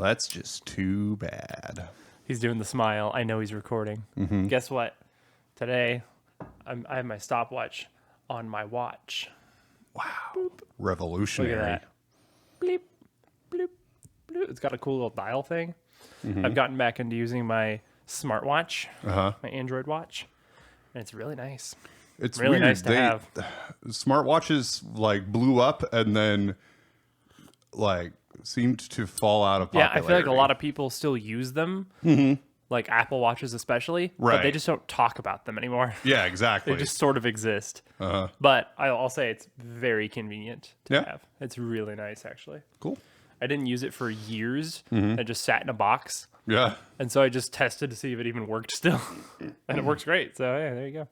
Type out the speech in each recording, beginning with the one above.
that's just too bad. He's doing the smile. I know he's recording. Mm-hmm. Guess what? Today, I have my stopwatch on my watch. Wow. Boop. Revolutionary. Look at that. Bleep, bloop, bloop. It's got a cool little dial thing. I've gotten back into using my smartwatch, my Android watch, and it's really nice. It's really weird. nice to have. Smartwatches like blew up and then like seemed to fall out of popularity. Yeah, I feel like a lot of people still use them, like Apple Watches especially, but they Right. just don't talk about them anymore. Yeah, exactly. They just sort of exist. But I'll say it's very convenient to have. It's really nice, actually. Cool. I didn't use it for years. I just sat in a box. Yeah. And so I just tested to see if it even worked still. And it works great. So, yeah, there you go.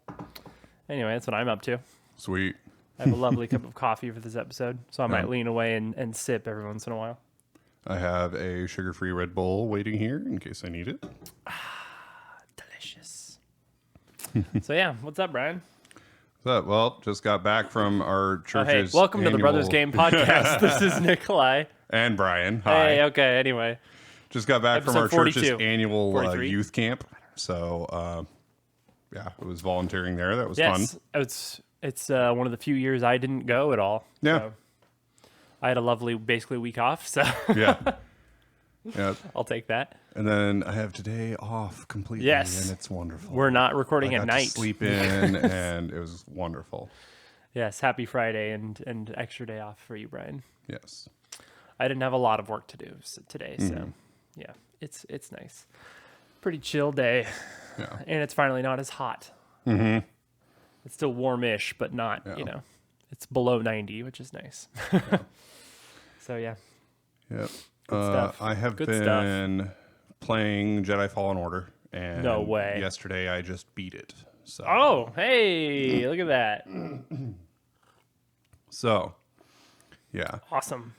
Anyway, that's what I'm up to. Sweet. I have a lovely cup of coffee for this episode. So I might lean away and sip every once in a while. I have a sugar-free Red Bull waiting here in case I need it. Delicious. So, yeah, what's up, Brian? Well, just got back from our church's welcome to the Brothers annual- Game Podcast. This is Nicolai. And Brian. Hi. Hey, okay, anyway. Just got back from our Episode 42. church's annual 43. youth camp. So, yeah, it was volunteering there. That was fun. Yes, it's one of the few years I didn't go at all. Yeah. So I had a lovely, basically, week off, so Yeah. Yeah. I'll take that. And then I have today off completely. Yes. And it's wonderful. We're not recording I at got to night. sleep in, and it was wonderful. Yes, happy Friday and extra day off for you, Brian. Yes. I didn't have a lot of work to do today, so Mm-hmm. yeah, it's nice. Pretty chill day, Yeah. and it's finally not as hot. Mm-hmm. It's still warmish, but not, it's below 90, which is nice. So yeah, Yep. stuff. I have Good been playing Jedi Fallen Order, and No way. yesterday I just beat it. So, oh, hey, look at that. so yeah. Awesome.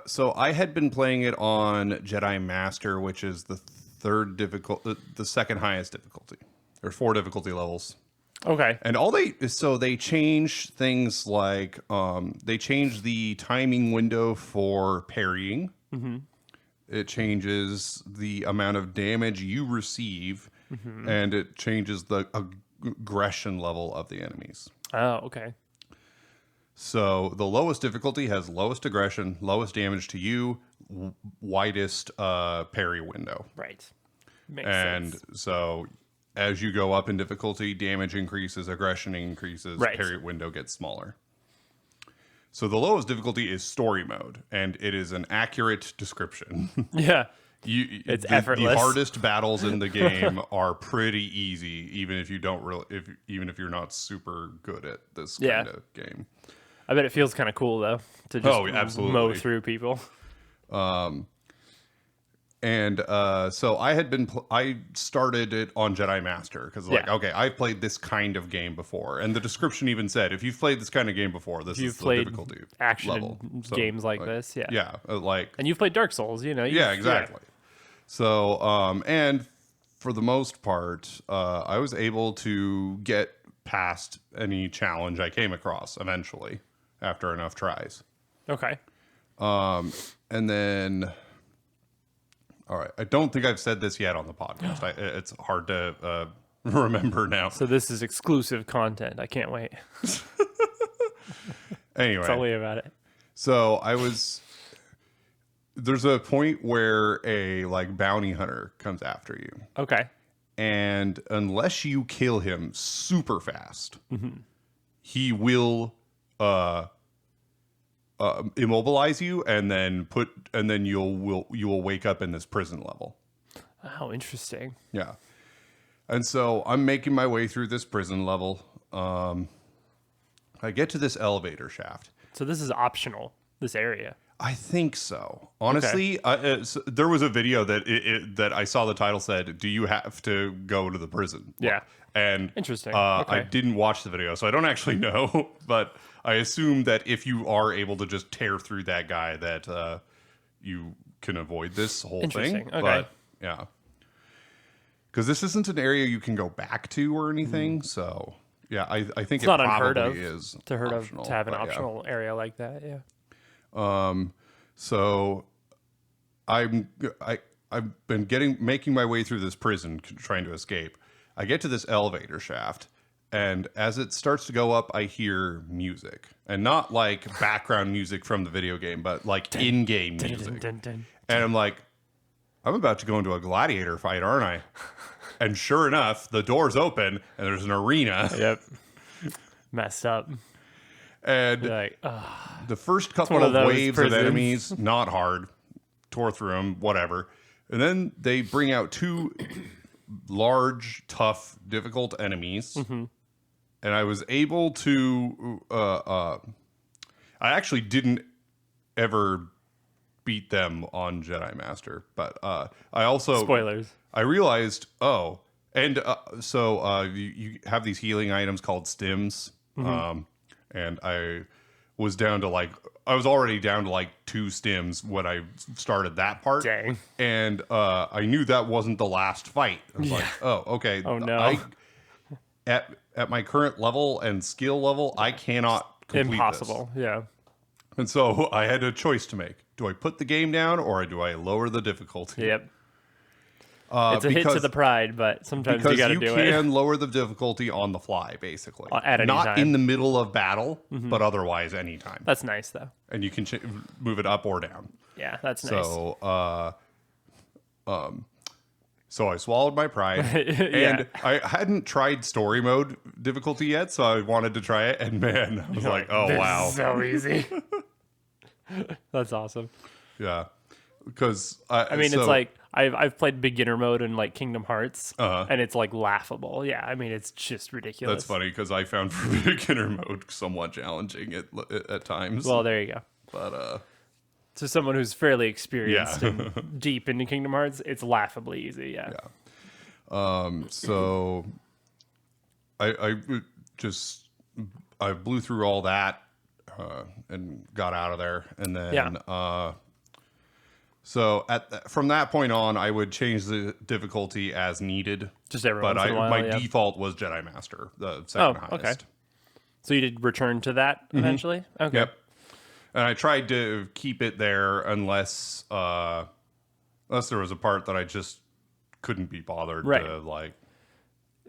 So I had been playing it on Jedi Master, which is the the second highest difficulty. There's 4 difficulty levels. Okay. And they change things like they change the timing window for parrying. Mm-hmm. It changes the amount of damage you receive, and it changes the aggression level of the enemies. Oh, okay. So the lowest difficulty has lowest aggression, lowest damage to you, widest parry window. Right. Makes sense. So as you go up in difficulty, damage increases, aggression increases, Right. parry window gets smaller. So the lowest difficulty is story mode, and it is an accurate description. Yeah. It's effortless. The hardest battles in the game are pretty easy, even if you don't even if you're not super good at this kind of game. I bet it feels kind of cool though to just absolutely. mow through people. So I started it on Jedi Master because okay, I've played this kind of game before, and the description even said if you've played this kind of game before, this is the played difficulty action level. games like this, yeah, and you've played Dark Souls, yeah, exactly. So and for the most part, I was able to get past any challenge I came across eventually after enough tries. Okay. And then. All right. I don't think I've said this yet on the podcast. It's hard to remember now. So this is exclusive content. I can't wait. Anyway. Tell me about it. So there's a point where a bounty hunter comes after you. Okay. And unless you kill him super fast, he will immobilize you, and then you will wake up in this prison level. Oh, interesting. Yeah. And so I'm making my way through this prison level. I get to this elevator shaft. So this is optional, this area. I think so. Honestly, so there was a video that I saw the title said, "Do you have to go to the prison?" Yeah. And interesting. I didn't watch the video, so I don't actually know. But I assume that if you are able to just tear through that guy, that you can avoid this whole thing. Okay. But yeah, because this isn't an area you can go back to or anything. So yeah, I think it's not probably unheard of is to have an but optional area like that. Yeah. So I've been making my way through this prison trying to escape. I get to this elevator shaft, and as it starts to go up, I hear music, and not like background music from the video game, but like in-game music. And I'm like, I'm about to go into a gladiator fight, aren't I? And sure enough, the doors open and there's an arena. Yep. Messed up. And Like, the first couple of waves prisons. of enemies, not hard, tore through them, whatever. And then they bring out two large, tough, difficult enemies. And I was able to, I actually didn't ever beat them on Jedi Master, but I also spoilers. I realized, so you have these healing items called stims, and I was already down to like 2 stims when I started that part. Dang. And I knew that wasn't the last fight. I was like, oh, okay. Oh no. At my current level and skill level, I cannot complete Impossible. this. Yeah. And so I had a choice to make. Do I put the game down or do I lower the difficulty? Yep. It's a hit to the pride, but sometimes you got to do it. Because you can lower the difficulty on the fly, basically. At any Not time. in the middle of battle, but otherwise anytime. That's nice, though. And you can move it up or down. Yeah, that's nice. So I swallowed my pride, and I hadn't tried story mode difficulty yet, so I wanted to try it, and man, I was like, oh, This wow. is so easy. That's awesome. Yeah. Because, I mean, it's like, I've played beginner mode in like Kingdom Hearts, and it's like laughable. Yeah, I mean, it's just ridiculous. That's funny, because I found beginner mode somewhat challenging at times. Well, there you go. But, To someone who's fairly experienced Yeah. and deep into Kingdom Hearts, it's laughably easy. Yeah. So I blew through all that and got out of there, and then so from that point on, I would change the difficulty as needed. Just every but once in a while, my yeah. default was Jedi Master, the second highest. Okay. So you did return to that eventually? Okay. Yep. And I tried to keep it there unless there was a part that I just couldn't be bothered Right. to like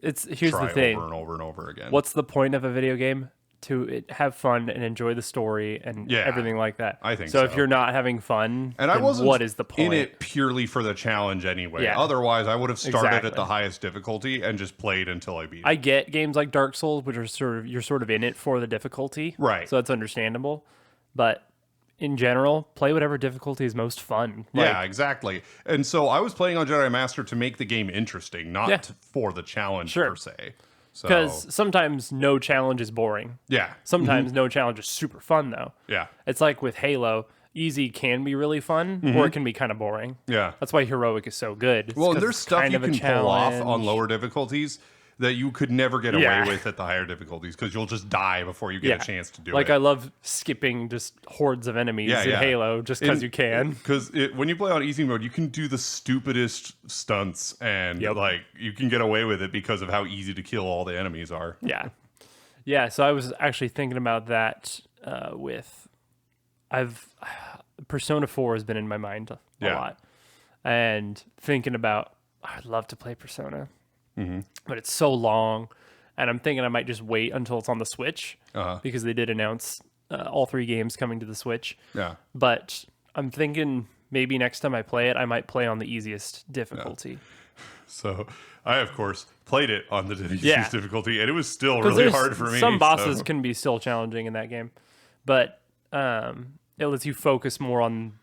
Here's try the thing. over and over and over again. What's the point of a video game? To have fun and enjoy the story and everything like that. I think so. If so. you're not having fun, And then I wasn't what is the point? in it purely for the challenge anyway. Yeah. Otherwise, I would have started at Exactly. the highest difficulty and just played until I beat it. I get games like Dark Souls, which are you're sort of in it for the difficulty, Right. So that's understandable. But in general, play whatever difficulty is most fun. Yeah, exactly. And so I was playing on Jedi Master to make the game interesting, not Yeah. for the challenge Sure. per se. So, Because sometimes no challenge is boring. yeah, Sometimes no challenge is super fun, though. yeah, It's like with Halo, easy can be really fun, or it can be kind of boring. yeah. That's why heroic is so good. It's Well, 'cause and there's it's stuff kind you of a can pull off on challenge. lower difficulties that you could never get Yeah. away with at the higher difficulties because you'll just die before you get a chance to do like it. I love skipping just hordes of enemies in Halo just because you can. Because when you play on easy mode, you can do the stupidest stunts and like you can get away with it because of how easy to kill all the enemies are. Yeah. So I was actually thinking about that Persona 4 has been in my mind a lot, and thinking about I'd love to play Persona, but it's so long, and I'm thinking I might just wait until it's on the Switch because they did announce all 3 games coming to the Switch. Yeah. But I'm thinking maybe next time I play it, I might play on the easiest difficulty. So I, of course, played it on the easiest difficulty, and it was still 'Cause really there's hard for me. Some bosses can be still challenging in that game, but it lets you focus more on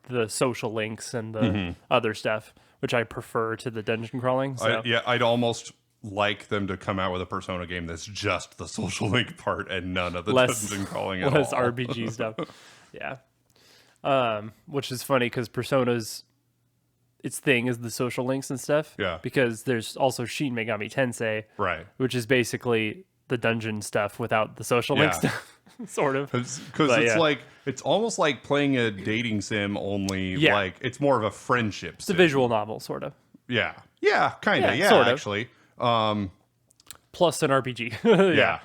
the social links and the other stuff, which I prefer to the dungeon crawling. So. I'd almost like them to come out with a Persona game that's just the social link part and none of the dungeon crawling at all. Less RPG stuff. Yeah. Which is funny because Persona's its thing is the social links and stuff. Yeah. Because there's also Shin Megami Tensei, Right. which is basically the dungeon stuff without the social link stuff, sort of. Because But, it's yeah. like, it's almost like playing a dating sim, only like, it's more of a friendship It's a sim. visual novel, sort of. Yeah. Yeah, kind of. Yeah, Yeah, sort of. actually. Plus an RPG. Yeah.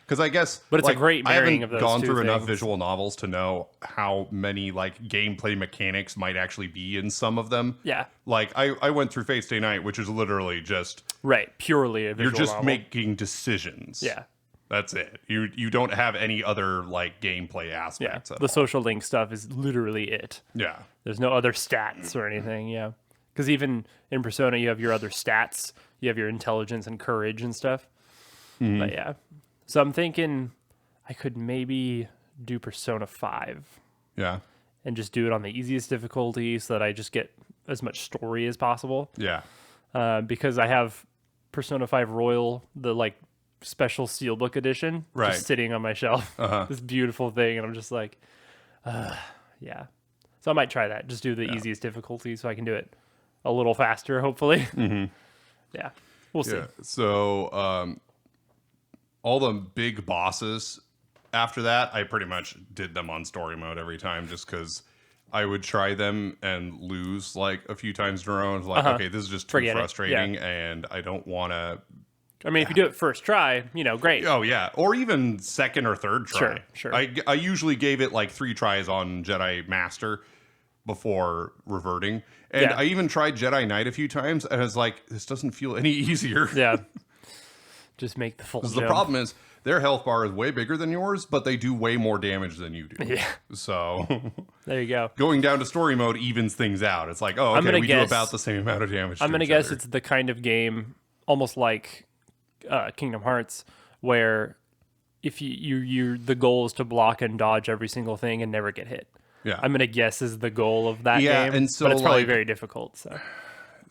Because I guess, But it's a great marrying I of those haven't gone two through enough things. visual novels to know how many like gameplay mechanics might actually be in some of them. Yeah. Like I went through Fate Stay Night, which is literally just Right. Purely a visual you're just novel. making decisions. Yeah. That's it. You don't have any other like gameplay Yeah. aspects. At The all. social link stuff is literally it. Yeah. There's no other stats or anything. Yeah. Because even in Persona, you have your other stats. You have your intelligence and courage and stuff. Mm-hmm. But yeah. So I'm thinking I could maybe do Persona 5 Yeah. and just do it on the easiest difficulty so that I just get as much story as possible. Yeah. Because I have Persona 5 Royal, the like special steelbook edition, Right. just sitting on my shelf. This beautiful thing. And I'm just like, yeah. So I might try that. Just do the easiest difficulty so I can do it a little faster, hopefully. Yeah. We'll see. Yeah. So all the big bosses after that, I pretty much did them on story mode every time just because I would try them and lose like a few times in a row. It's like, okay, this is just too Forget it. frustrating and I don't want to. I mean, if you do it first try, great. Oh, yeah. Or even second or third try. Sure. I usually gave it like 3 tries on Jedi Master before reverting. And Yeah. I even tried Jedi Knight a few times and I was like, this doesn't feel any easier. Yeah. Just make the full Because jump. the problem is their health bar is way bigger than yours, but they do way more damage than you do. Yeah. So There you go. going down to story mode evens things out. It's like, oh, okay, gonna we guess- do about the same amount of damage. I'm to going to each guess other. it's the kind of game almost like Kingdom Hearts where if you the goal is to block and dodge every single thing and never get hit. Yeah. I'm going to guess is the goal of that Yeah, game. and so, but it's probably like- very difficult. So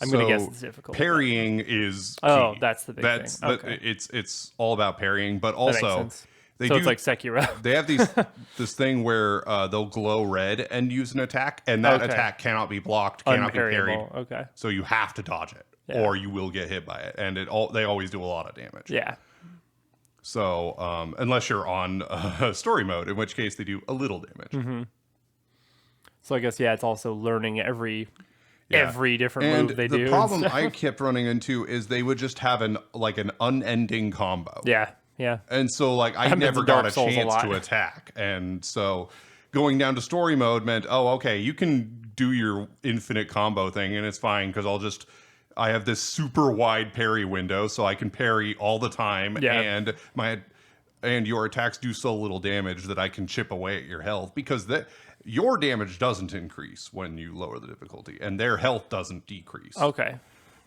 I'm going to guess it's difficult. Parrying is Oh, key. that's the big thing. Okay. It's all about parrying, but That makes also sense. they So do it's like Sekiro. they have this thing where they'll glow red and use an attack, and that Okay. attack cannot be blocked, cannot be parried. Unparryable. Okay. So you have to dodge it, Yeah. or you will get hit by it, and they always do a lot of damage. Yeah. So unless you're on story mode, in which case they do a little damage. Mm-hmm. So I guess it's also learning every Yeah. different And move they the do. and problem stuff. I kept running into is they would just have an unending combo. Yeah. And so, like, I Happens never in got Dark a Souls a chance lot. to attack. And so, going down to story mode meant, oh, okay, you can do your infinite combo thing, and it's fine because I have this super wide parry window, so I can parry all the time, Yeah. and your attacks do so little damage that I can chip away at your health because your damage doesn't increase when you lower the difficulty, and their health doesn't decrease. Okay.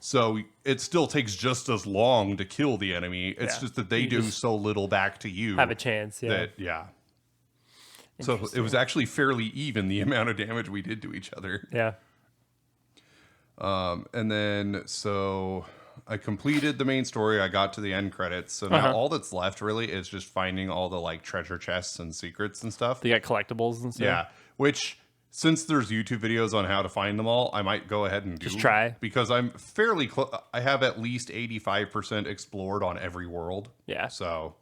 So it still takes just as long to kill the enemy. It's Yeah. just that they You do just so little back to you. Have a chance. Yeah. So it was actually fairly even the amount of damage we did to each other. Yeah. And then so I completed the main story. I got to the end credits. So now all that's left really is just finding all the like treasure chests and secrets and stuff. They got collectibles and stuff. Yeah, which since there's YouTube videos on how to find them all, I might go ahead and Just try. because I'm fairly close. I have at least 85% explored on every world. Yeah. So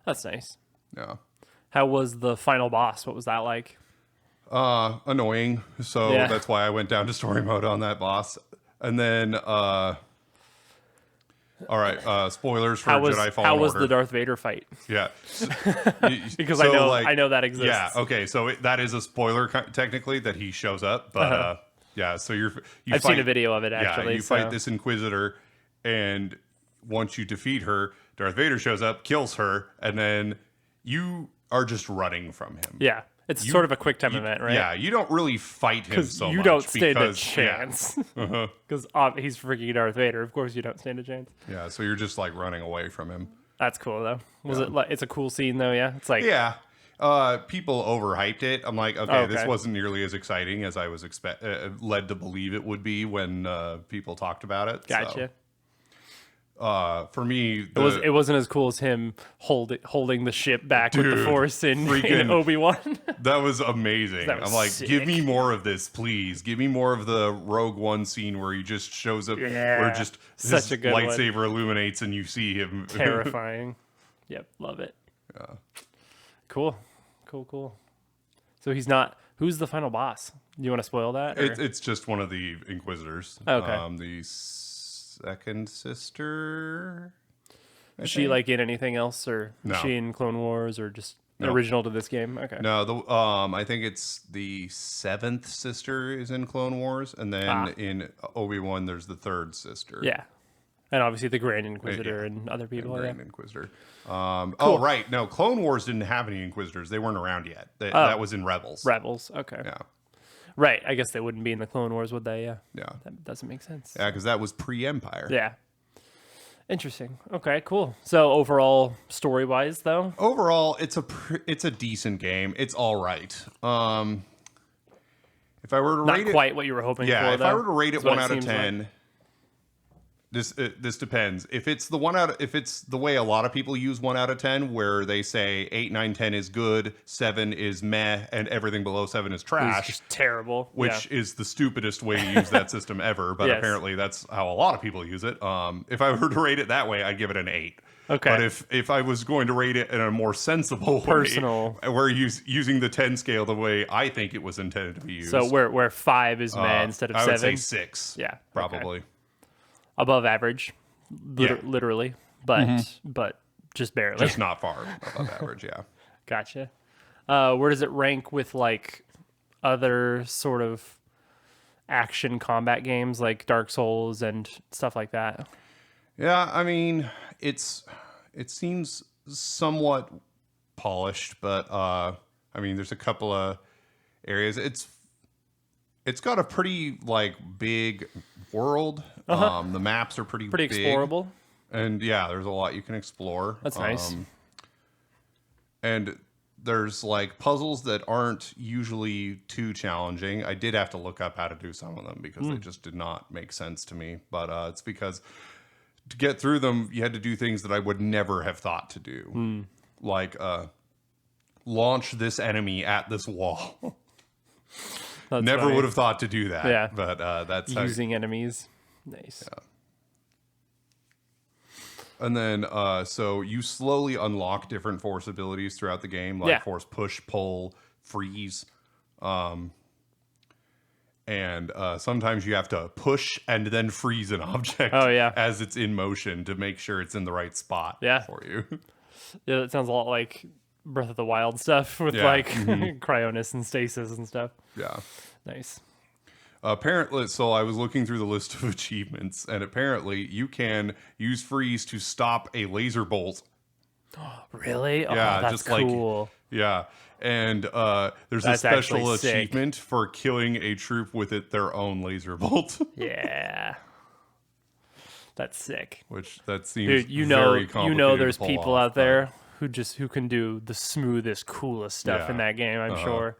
That's nice. yeah, How was the final boss? What was that like? annoying. So Yeah. that's why I went down to story mode on that boss. And then all right, spoilers for Jedi Fallen how was Order. the Darth Vader fight? Yeah, Because So, I know that exists. Yeah, okay, so that is a spoiler technically that he shows up, but yeah, so I've seen a video of it actually. Yeah, you so. fight this Inquisitor, and once you defeat her, Darth Vader shows up, kills her, and then you are just running from him. Yeah, it's sort of a quick time event, right? Yeah, you don't really fight him Because so you much. don't stand a yeah. chance. Because he's freaking Darth Vader. Of course, you don't stand a chance. Yeah, so you're just like running away from him. That's cool though. Was it like it's a cool scene though? Yeah, it's like Yeah. People overhyped it. I'm like, okay, this Okay. wasn't nearly as exciting as I was led to believe it would be when people talked about it. gotcha. So, for me, It wasn't as cool as him holding the ship back with the Dude, Force in freaking- Obi-Wan. that was amazing. That was I'm like, give me sick. more of this, please. Give me more of the Rogue One scene where he just shows up, Yeah, where just such his a good one. lightsaber illuminates and you see him. Terrifying. Yep, love it. Yeah. Cool. So who's the final boss? Do you want to spoil that? or- It's just one of the Inquisitors. Okay. The second sister. Is she like in anything else, or is she in Clone Wars, or just original to this game? Okay. No, I think it's the 7th sister is in Clone Wars, and then in Obi-Wan there's the 3rd sister. Yeah. And obviously the Grand Inquisitor and other people. Grand Inquisitor. Cool. Oh, right. No, Clone Wars didn't have any Inquisitors. They weren't around yet. That was in Rebels. Rebels. Okay. Yeah. Right. I guess they wouldn't be in the Clone Wars, would they? Yeah. Yeah. That doesn't make sense. Yeah, because that was pre-Empire. Yeah. Interesting. Okay, cool. So overall, story-wise, though? Overall, it's a decent game. It's all right. If I were to rate it... Not quite what you were hoping for, Yeah, if though, I were to rate it 1 out of seems 10... like. This depends. If it's the way a lot of people use 1 out of 10, where they say 8, 9, 10 is good, 7 is meh, and everything below 7 is trash, It's just terrible. which is the stupidest way to use that system ever. But apparently that's how a lot of people use it. If I were to rate it that way, I'd give it an 8. Okay. But if I was going to rate it in a more sensible Personal. way, where using the 10 scale the way I think it was intended to be used. So where 5 is meh instead of 7? I would say 6. Yeah. Probably. Okay. Above average, literally, but just barely. Just not far above average, yeah. Gotcha. Where does it rank with like other sort of action combat games like Dark Souls and stuff like that? Yeah, I mean, it seems somewhat polished, but I mean, there's a couple of areas. It's got a pretty like big world. The maps are pretty big, explorable. And yeah, there's a lot you can explore. That's nice. And there's like puzzles that aren't usually too challenging. I did have to look up how to do some of them because they just did not make sense to me. But it's because to get through them, you had to do things that I would never have thought to do. Like launch this enemy at this wall. Never would have thought to do that. Yeah. But that's using enemies. Nice. Yeah. And then, so you slowly unlock different force abilities throughout the game, like force push, pull, freeze. And sometimes you have to push and then freeze an object as it's in motion to make sure it's in the right spot for you. Yeah, that sounds a lot like Breath of the Wild stuff with like cryonis and stasis and stuff. Yeah. Nice. Apparently, so I was looking through the list of achievements, and apparently you can use freeze to stop a laser bolt. Really? Yeah, oh, that's just cool. Yeah, and there's a special achievement for killing a troop with their own laser bolt. Yeah, that's sick. Which that seems Dude, very complicated there's to pull people off, out there who can do the smoothest, coolest stuff in that game. I'm sure.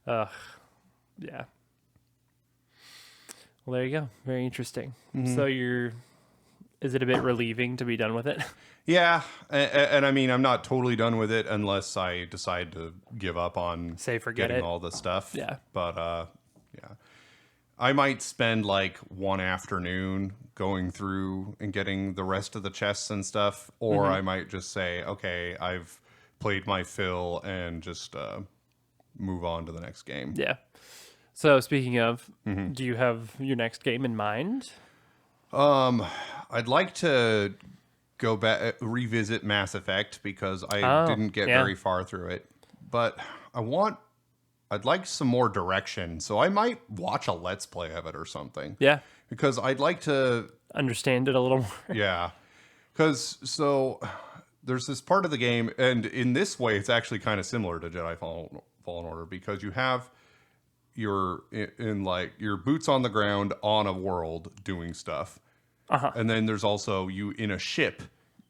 Yeah. Well, there you go. Very interesting. So is it a bit relieving to be done with it? Yeah, and I mean, I'm not totally done with it unless I decide to give up on getting all the stuff. Yeah. But yeah, I might spend like one afternoon going through and getting the rest of the chests and stuff, or I might just say, okay, I've played my fill and just move on to the next game. Yeah. So speaking of, do you have your next game in mind? I'd like to go back, revisit Mass Effect because I didn't get very far through it, but I'd like some more direction. So I might watch a Let's Play of it or something. Yeah. Because I'd like to understand it a little more. Yeah. Because there's this part of the game, and in this way, it's actually kind of similar to Jedi Fallen Order because you have your boots on the ground on a world doing stuff. And then there's also you in a ship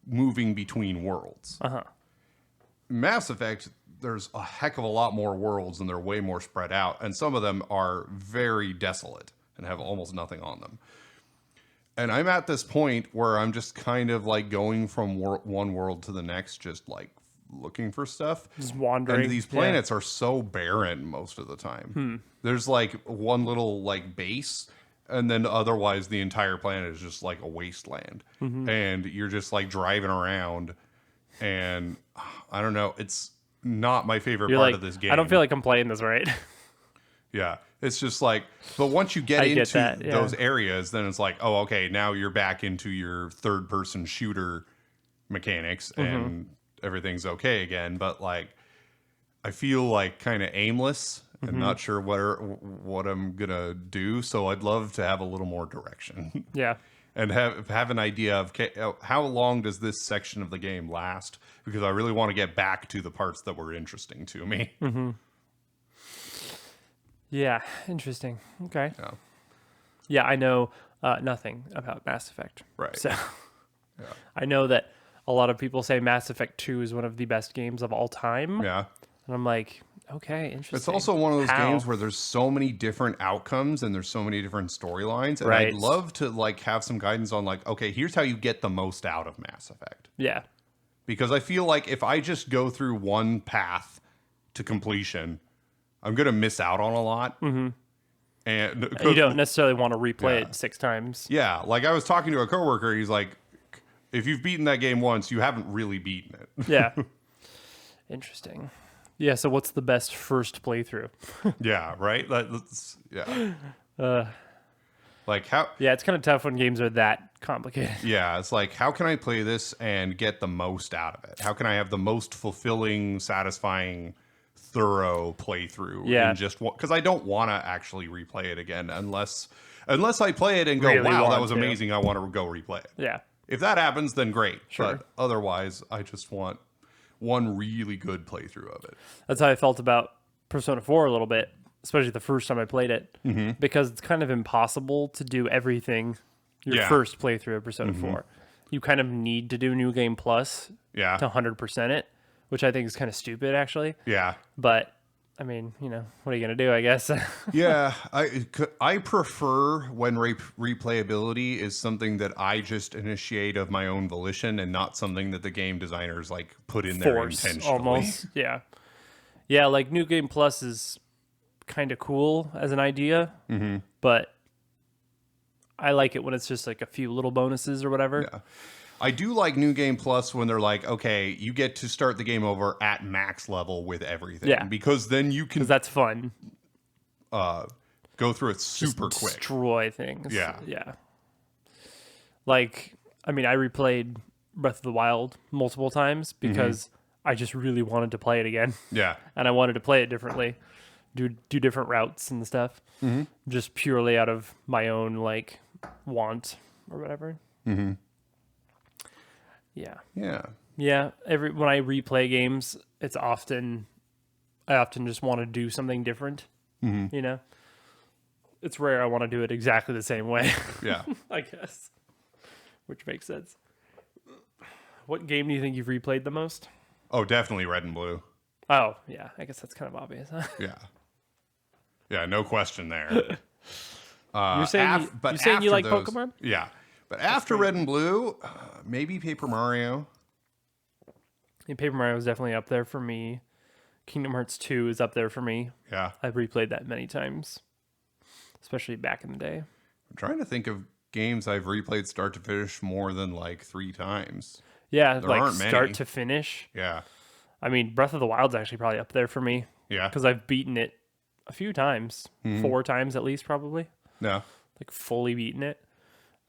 moving between worlds. Mass Effect, there's a heck of a lot more worlds and they're way more spread out. And some of them are very desolate and have almost nothing on them. And I'm at this point where I'm just kind of like going from one world to the next, just like looking for stuff. Just wandering. And these planets are so barren most of the time. There's like one little like base, and then otherwise the entire planet is just like a wasteland. And you're just like driving around, and I don't know, it's not my favorite part of this game. I don't feel like I'm playing this right. Yeah. It's just like, but once you get into those areas, then it's like, oh, okay, now you're back into your third person shooter mechanics and everything's okay again, but like I feel like kind of aimless and not sure what I'm gonna do. So I'd love to have a little more direction. Yeah. And have an idea of how long does this section of the game last, because I really want to get back to the parts that were interesting to me. Yeah, interesting. Okay. Yeah. Yeah, I know nothing about Mass Effect. Right. So I know that a lot of people say Mass Effect 2 is one of the best games of all time. Yeah. And I'm like, okay, interesting. It's also one of those How? games where there's so many different outcomes and there's so many different storylines. And Right. I'd love to like have some guidance on like, okay, here's how you get the most out of Mass Effect. Yeah. Because I feel like if I just go through one path to completion, I'm going to miss out on a lot. And You don't necessarily want to replay Yeah. it 6 times. Yeah, like I was talking to a coworker, he's like, if you've beaten that game once, you haven't really beaten it. Yeah. Interesting. Yeah, so what's the best first playthrough? Yeah, right? Like how Yeah, it's kind of tough when games are that complicated. Yeah, it's like, how can I play this and get the most out of it? How can I have the most fulfilling, satisfying, thorough playthrough? Yeah. Because I don't want to actually replay it again unless I play it and go, Really wow, that want was to. amazing. I want to go replay it. Yeah. If that happens, then great. Sure. But otherwise, I just want one really good playthrough of it. That's how I felt about Persona 4 a little bit, especially the first time I played it, because it's kind of impossible to do everything your Yeah. first playthrough of Persona 4. You kind of need to do New Game Plus Yeah. to 100% it, which I think is kind of stupid, actually. Yeah. But, I mean, what are you going to do, I guess? Yeah, I prefer when replayability is something that I just initiate of my own volition and not something that the game designers like put in there Force, intentionally. almost. Yeah. Yeah, like New Game Plus is kind of cool as an idea, but I like it when it's just like a few little bonuses or whatever. Yeah. I do like New Game Plus when they're like, okay, you get to start the game over at max level with everything. Yeah. Because then you can Because that's fun. go through it super quick. Destroy things. Yeah. Yeah. Like, I mean, I replayed Breath of the Wild multiple times because I just really wanted to play it again. Yeah. And I wanted to play it differently, do different routes and stuff, just purely out of my own like want or whatever. Yeah, Yeah. yeah. When I replay games, I often just want to do something different. It's rare I want to do it exactly the same way. Yeah. I guess, which makes sense. What game do you think you've replayed the most? Oh, definitely Red and Blue. Oh, yeah. I guess that's kind of obvious. Huh? Yeah. Yeah, no question there. You're saying you like Pokemon? Yeah. But after Red and Blue, maybe Paper Mario. Yeah, Paper Mario is definitely up there for me. Kingdom Hearts 2 is up there for me. Yeah. I've replayed that many times, especially back in the day. I'm trying to think of games I've replayed start to finish more than like 3 times. Yeah, There like aren't many. start to finish. Yeah. I mean, Breath of the Wild's actually probably up there for me Yeah. because I've beaten it a few times, 4 times at least, probably. No. Like fully beaten it,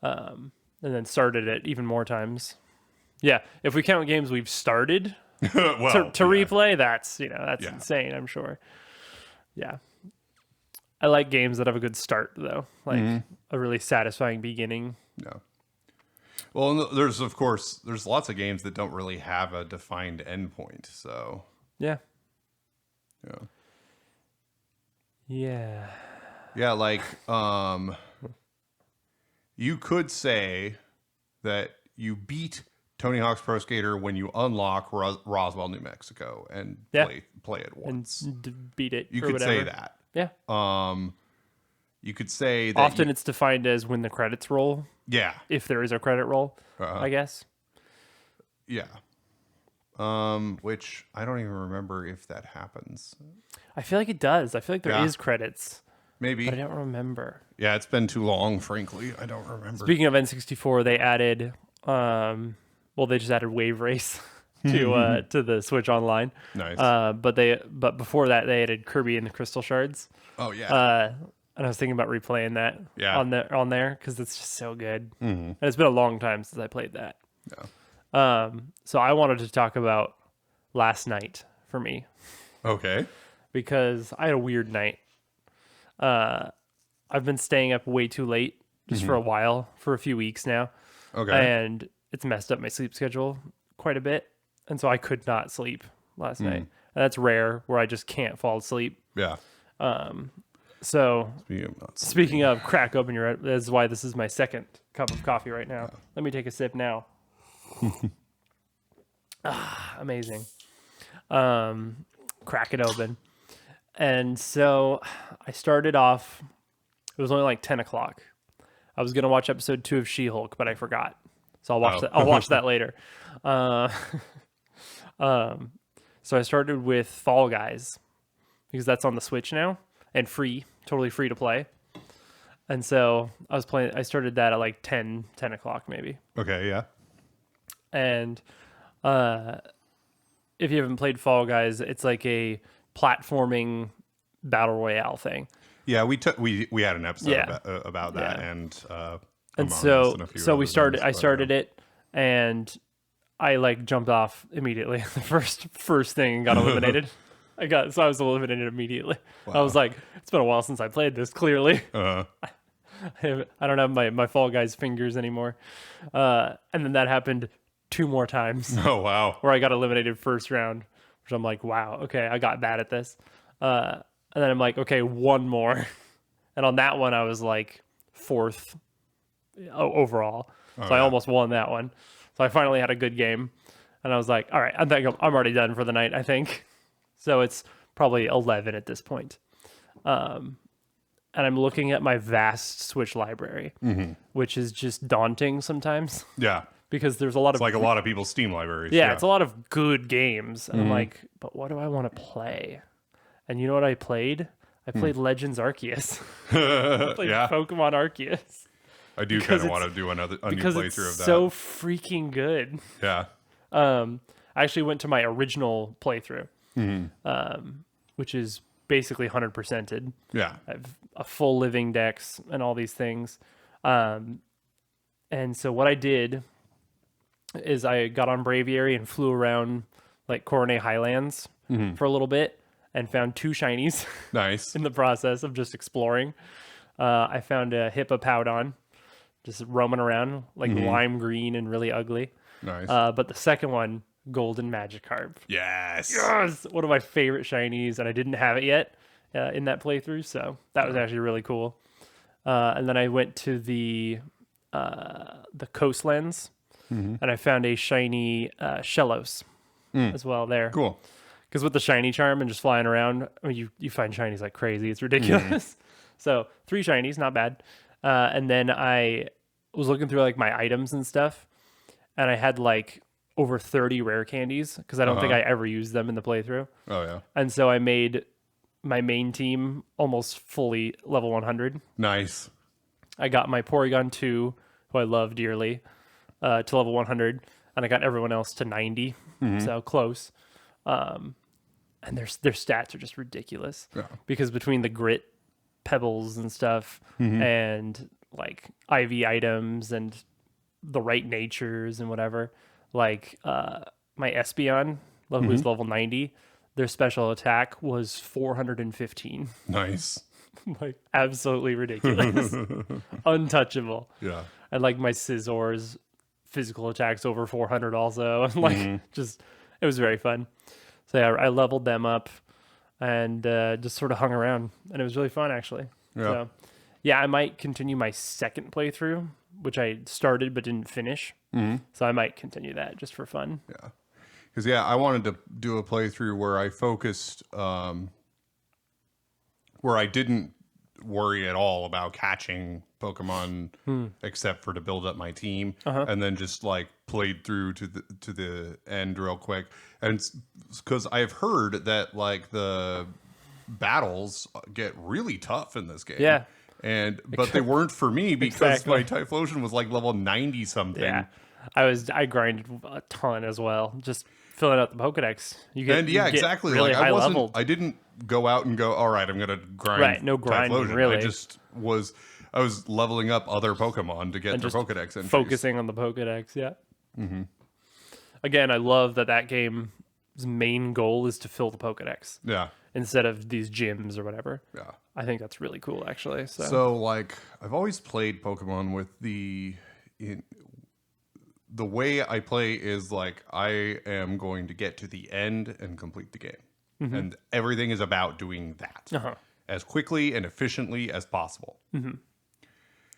and then started it even more times. Yeah, if we count games we've started Well, to replay, that's Yeah. insane. I'm sure. Yeah, I like games that have a good start though, like a really satisfying beginning. No. Well, and there's lots of games that don't really have a defined endpoint. So Yeah, yeah. yeah, Yeah, like you could say that you beat Tony Hawk's Pro Skater when you unlock Roswell, New Mexico, and Yeah. play it and once. beat it. You or could whatever. say that. Yeah. You could say that. Often it's defined as when the credits roll, Yeah. if there is a credit roll. Uh-huh. I guess. Yeah. Which I don't even remember if that happens. I feel like it does. I feel like there is Yeah. credits, Maybe. but I don't remember. Yeah, it's been too long, frankly. I don't remember. Speaking of N64, they added, they just added Wave Race to the Switch Online. Nice. But before that, they added Kirby and the Crystal Shards. Oh yeah. And I was thinking about replaying that Yeah. on there because it's just so good. And it's been a long time since I played that. Yeah. So I wanted to talk about last night for me Okay. because I had a weird night. I've been staying up way too late just for a while, for a few weeks now. Okay. And it's messed up my sleep schedule quite a bit. And so I could not sleep last night. And that's rare where I just can't fall asleep. Yeah. So Speaking speaking of, crack open your, that's why this is my second cup of coffee right now. Let me take a sip now. Amazing. Crack it open. And so I started off, it was only like 10 o'clock. I was going to watch episode 2 of She-Hulk, but I forgot. So I'll watch that. I'll watch that later. So I started with Fall Guys because that's on the Switch now and free, totally free to play. And so I started that at like 10 o'clock maybe. Okay, yeah. And if you haven't played Fall Guys, it's like a platforming battle royale thing. Yeah, we had an episode about that, Yeah. and so we started. I started it, and I like jumped off immediately. The first thing and got eliminated. I was eliminated immediately. Wow. I was like, it's been a while since I played this. Clearly, Uh-huh. I don't have my Fall Guys fingers anymore. And then that happened 2 more times Oh wow. where I got eliminated first round, which I'm like, wow, okay, I got bad at this. And then I'm like, okay, 1 more. And on that one, I was like 4th overall. So I almost won that one. So I finally had a good game. And I was like, all right, I think I'm already done for the night, I think. So it's probably 11 at this point. And I'm looking at my vast Switch library, which is just daunting sometimes Yeah. because there's a lot It's of like a lot of people's Steam libraries. yeah, it's a lot of good games. And I'm like, but what do I want to play? And you know what I played? I played Legends Arceus. I played Yeah. Pokemon Arceus. I do kind of want to do a new Because playthrough it's of that. so freaking good. Yeah. I actually went to my original playthrough, which is basically 100%ed. Yeah. I have a full living dex and all these things. And so what I did is I got on Braviary and flew around like Coronet Highlands for a little bit and found 2 shinies Nice. in the process of just exploring. I found a Hippopowdon just roaming around like lime green and really ugly. Nice. But the second one, Golden Magikarp. Yes. Yes! One of my favorite shinies, and I didn't have it yet in that playthrough, so that was actually really cool. And then I went to the coastlands, and I found a shiny Shellos as well there. Cool. Because with the shiny charm and just flying around, I mean, you find shinies like crazy. It's ridiculous. So 3 shinies, not bad. And then I was looking through like my items and stuff, and I had like over 30 rare candies because I don't think I ever used them in the playthrough. Oh yeah. And so I made my main team almost fully level 100. Nice. I got my Porygon 2, who I love dearly, to level 100, and I got everyone else to 90, so close. And their stats are just ridiculous because between the grit pebbles and stuff and like IV items and the right natures and whatever, like my Espeon, who's level 90, their special attack was 415. Nice. Like absolutely ridiculous. Untouchable. Yeah. And like my Scizzor's physical attacks over 400 also. And like just it was very fun. So yeah, I leveled them up and just sort of hung around, and it was really fun actually. Yeah. So yeah, I might continue my second playthrough, which I started but didn't finish. So I might continue that just for fun. Yeah. Because I wanted to do a playthrough where I focused, where I didn't worry at all about catching Pokemon except for to build up my team, and then just like played through to the end real quick. And because I've heard that like the battles get really tough in this game. Yeah. But they weren't for me because Exactly. my Typhlosion was like level 90 something. Yeah. I grinded a ton as well, just filling out the Pokedex. You get Exactly. really Like high leveled. I didn't go out and go, all right, I'm gonna grind. Right, no grinding, Typhlosion. really. I was leveling up other Pokemon to get their Pokedex entries. Focusing on the Pokedex, yeah. again, I love that game's main goal is to fill the Pokedex Yeah. instead of these gyms or whatever. Yeah. I think that's really cool, actually. So like, I've always played Pokemon with the way I play is like, I am going to get to the end and complete the game. And everything is about doing that as quickly and efficiently as possible.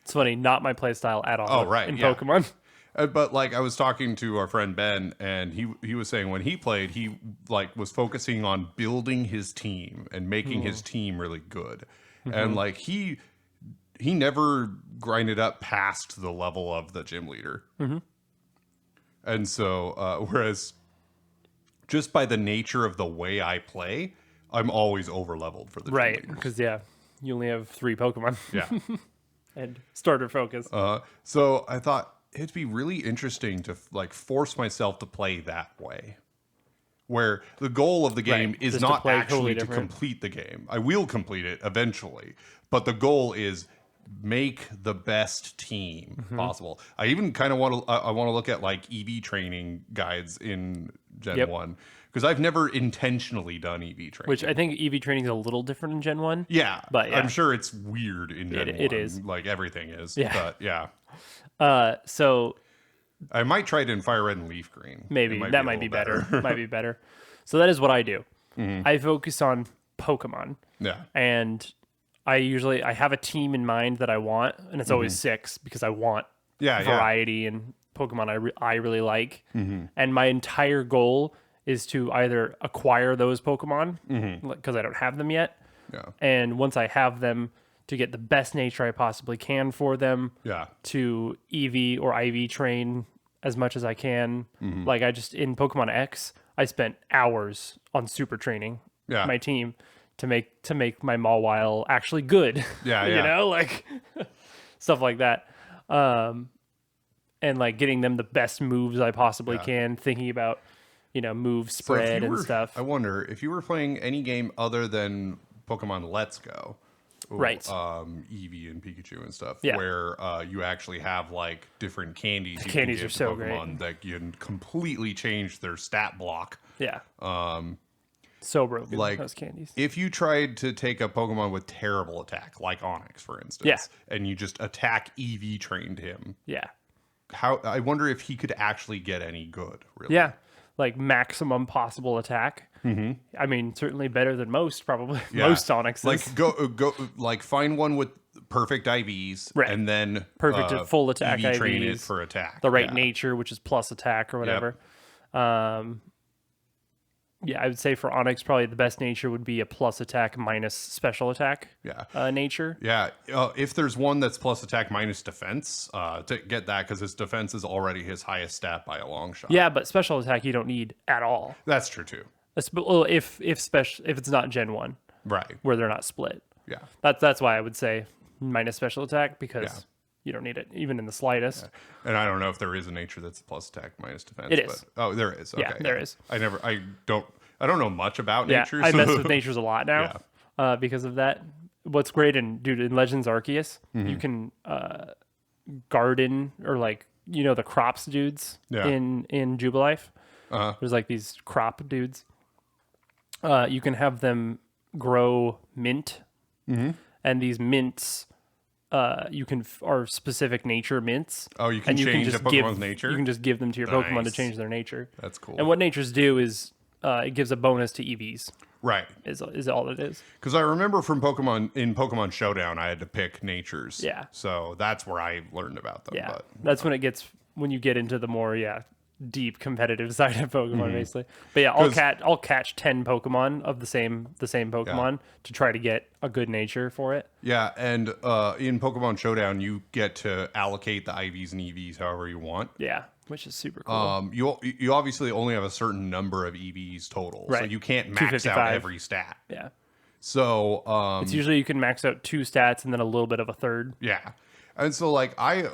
It's funny, not my play style at all. Oh, right, in yeah. Pokemon. But like, I was talking to our friend Ben, and he was saying when he played, he like was focusing on building his team and making his team really good. And like, he never grinded up past the level of the gym leader. And so, whereas just by the nature of the way I play, I'm always over leveled for the gym Right, leaders. because, you only have 3 Pokemon. Yeah. And starter focus. So I thought it'd be really interesting to like force myself to play that way, where the goal of the game is just to not play actually totally to different. complete the game. I will complete it eventually, but the goal is make the best team possible. I even kind of want to I want to look at like EV training guides in Gen 1, because I've never intentionally done EV training. Which I think EV training is a little different in Gen 1. Yeah, But yeah. I'm sure it's weird in Gen 1. It is. Like everything is. Yeah. But yeah. So I might try it in Fire Red and Leaf Green. maybe It that a might be little better. Might be better. So that is what I do. I focus on Pokemon. Yeah. And I have a team in mind that I want, and it's always 6 because I want Yeah, variety and Pokemon I really like. And my entire goal is to either acquire those Pokemon because I don't have them yet. Yeah. And once I have them, to get the best nature I possibly can for them, Yeah. to EV or IV train as much as I can. Like in Pokemon X, I spent hours on super training my team to make my Mawile actually good. Yeah, you yeah. know, like stuff like that. And like getting them the best moves I possibly can, thinking about, move So if spread you and were- stuff. I wonder if you were playing any game other than Pokemon Let's Go, Right. Eevee and Pikachu and stuff, Yeah. where you actually have like different candies. You candies can are give to so Pokemon that can completely change their stat block. Yeah. So broken, Like those candies. if you tried to take a Pokemon with terrible attack, like Onix, for instance, and you just attack EV trained him, Yeah. I wonder if he could actually get any good. Really. Yeah. Like maximum possible attack. I mean, certainly better than most, probably. Yeah. Most Onixes. Like go like find one with perfect IVs, Right. and then Perfect at full attack EV train it IVs, for attack. the right Yeah. nature, which is plus attack or whatever. Yeah, I would say for Onix, probably the best nature would be a plus attack minus special attack Yeah. nature. Yeah, if there's one that's plus attack minus defense, to get that, because his defense is already his highest stat by a long shot. Yeah, but special attack you don't need at all. That's true too. Well, if it's not Gen 1, Right. where they're not split. Yeah. That's why I would say minus special attack, because you don't need it, even in the slightest. And I don't know if there is a nature that's plus attack minus defense. It is. But, oh, there is. Okay, Yeah, there is. I don't know much about Yeah, nature. I so- mess with natures a lot now because of that. What's great in Legends Arceus, you can garden or like the crops dudes in Jubilife. There's like these crop dudes. You can have them grow mint, and these mints are specific nature mints. Oh, you can and change a just Pokemon's nature? You can just give them to your Pokemon to Nice. change their nature. That's cool. And what natures do is it gives a bonus to EVs. Right. Is all it is. Because I remember from Pokemon Showdown, I had to pick natures. Yeah. So that's where I learned about them. Yeah, But that's when you get into the more deep competitive side of Pokemon, Mm-hmm. basically. But yeah, I'll catch 10 Pokemon of the same Pokemon to try to get a good nature for it. yeah, and in Pokemon Showdown, you get to allocate the IVs and EVs however you want. Yeah, which is super cool. You obviously only have a certain number of EVs total, so Right. you can't max 255. out every stat. Yeah, So it's usually you can max out 2 stats and then a little bit of a third. yeah, and so like I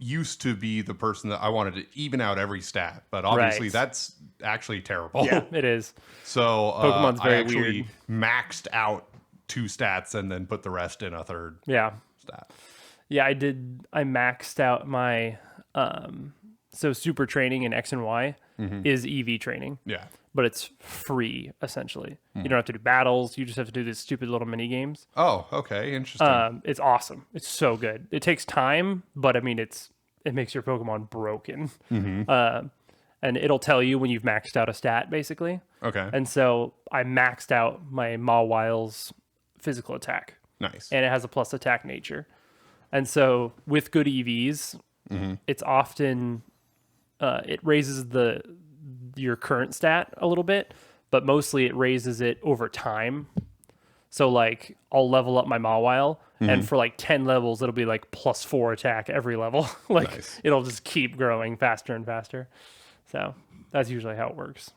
used to be the person that I wanted to even out every stat, but obviously Right. that's actually terrible. Yeah, it is. So Pokemon's very I actually weird. maxed out 2 stats and then put the rest in a third Yeah, stat. yeah. I maxed out my so super training in X and Y. is EV training. Yeah. But it's free, essentially. You don't have to do battles. You just have to do these stupid little mini games. Oh, okay. Interesting. It's awesome. It's so good. It takes time, but I mean, it makes your Pokemon broken. And it'll tell you when you've maxed out a stat, basically. Okay. And so I maxed out my Mawile's physical attack. Nice. And it has a plus attack nature. And so with good EVs, it's often it raises your current stat a little bit, but mostly it raises it over time. So like I'll level up my Mawile, and for like 10 levels, it'll be like +4 attack every level. Like Nice. it'll just keep growing faster and faster. So that's usually how it works.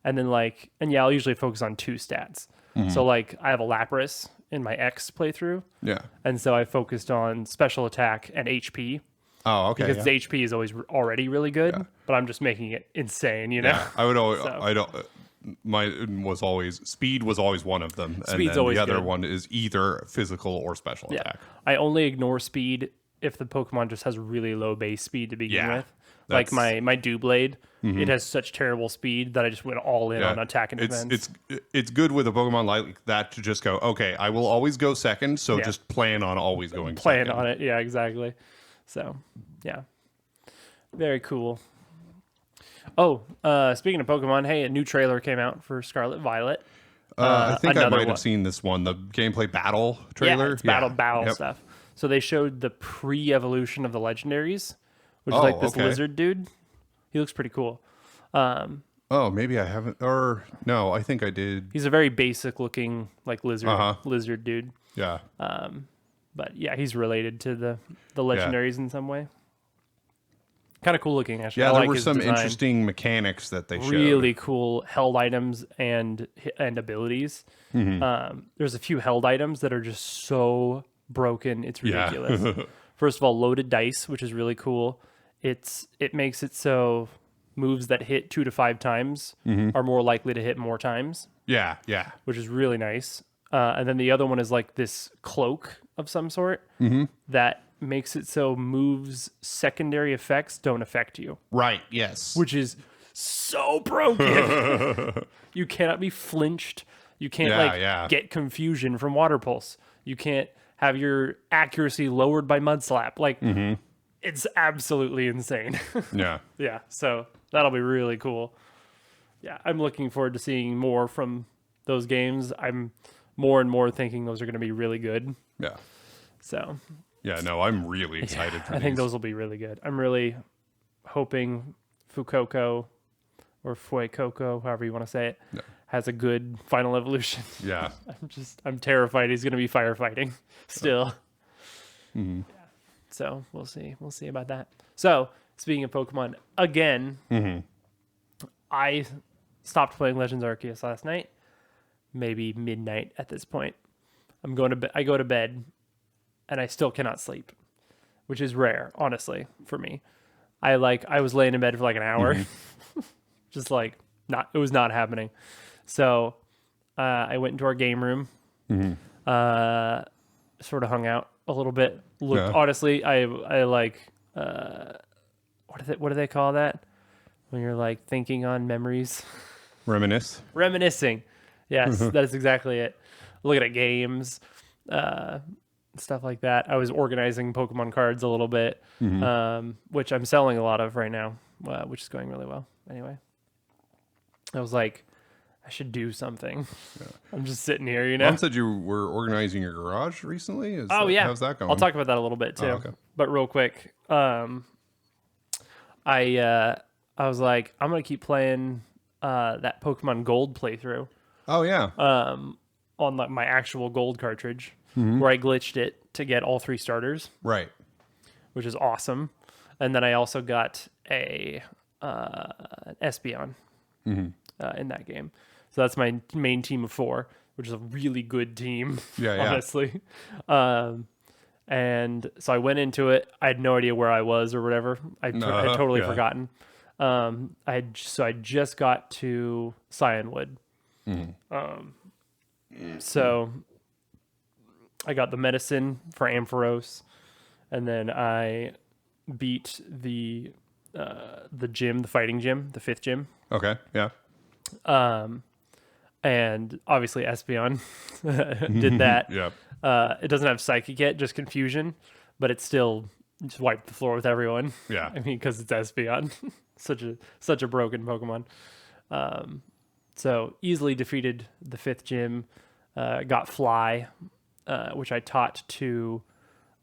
And then I'll usually focus on 2 stats. So like I have a Lapras in my X playthrough. Yeah. And so I focused on special attack and HP. Oh, okay. Because its HP is always already really good, but I'm just making it insane, you know? Yeah. I would always, So. I don't, speed was always one of them. Speed's and then always the other good. one is either physical or special attack. I only ignore speed if the Pokemon just has really low base speed to begin Yeah. with. Like That's- my Doublade, it has such terrible speed that I just went all in on attack and defense. It's good with a Pokemon like that to just go, okay, I will always go second, so Yeah. just plan on always going Playing second. on it. Yeah, exactly. So, yeah. Very cool. Oh, speaking of Pokemon, hey, a new trailer came out for Scarlet Violet. I think I another might one. have seen this one, the gameplay battle trailer. Yeah, it's battle Yep. stuff. So they showed the pre-evolution of the legendaries, which is Oh, like this okay. lizard dude. He looks pretty cool. Oh, maybe I haven't, or no, I think I did. He's a very basic looking like lizard Uh-huh. dude. Yeah. But yeah, he's related to the legendaries in some way. Kind of cool looking, actually. Yeah, I there like were his some design. interesting mechanics that they showed. Really cool held items and abilities. There's a few held items that are just so broken, it's Yeah. ridiculous. First of all, loaded dice, which is really cool. It makes it so moves that hit 2 to 5 times are more likely to hit more times, Yeah, yeah. which is really nice. And then the other one is like this cloak of some sort that makes it so moves secondary effects don't affect you, Right, yes. which is so broken. You cannot be flinched. You can't get confusion from water pulse. You can't have your accuracy lowered by mud slap. Like it's absolutely insane. Yeah. Yeah, so that'll be really cool. Yeah, I'm looking forward to seeing more from those games. I'm more and more thinking those are going to be really good. Yeah. So Yeah, no, I'm really excited for I these. think those will be really good. I'm really hoping Fuecoco or Fuecoco, however you want to say it, has a good final evolution. Yeah. I'm terrified he's going to be firefighting still. So we'll see. We'll see about that. So speaking of Pokemon, again, I stopped playing Legends Arceus last night, maybe midnight at this point. I'm going to bed. I go to bed, and I still cannot sleep, which is rare, honestly, for me. I was laying in bed for like an hour, just like it was not happening. So I went into our game room, sort of hung out a little bit. Honestly, I like what do they call that when you're like thinking on memories? Reminiscing. Yes, that is exactly it. Looking at games, stuff like that. I was organizing Pokemon cards a little bit, which I'm selling a lot of right now, which is going really well. Anyway, I was like, I should do something. Yeah. I'm just sitting here, you know. Mom said you were organizing your garage recently. Yeah. How's that going? I'll talk about that a little bit too. Oh, okay. But real quick, I was like, I'm gonna keep playing that Pokemon Gold playthrough. Oh yeah. On my actual Gold cartridge, where I glitched it to get all 3 starters, Right. which is awesome. And then I also got an Espeon in that game. So that's my main team of 4, which is a really good team, honestly. And so I went into it. I had no idea where I was or whatever. I'd totally forgotten. I just got to Cyanwood. So I got the medicine for Ampharos, and then I beat the the gym, the fighting gym, the 5th gym. Okay. Yeah. And obviously Espeon did that. Yep. It doesn't have psychic yet, just confusion, but it still just wiped the floor with everyone. Yeah. I mean, because it's Espeon, such a broken Pokemon. So easily defeated the 5th gym. Got Fly, which I taught to.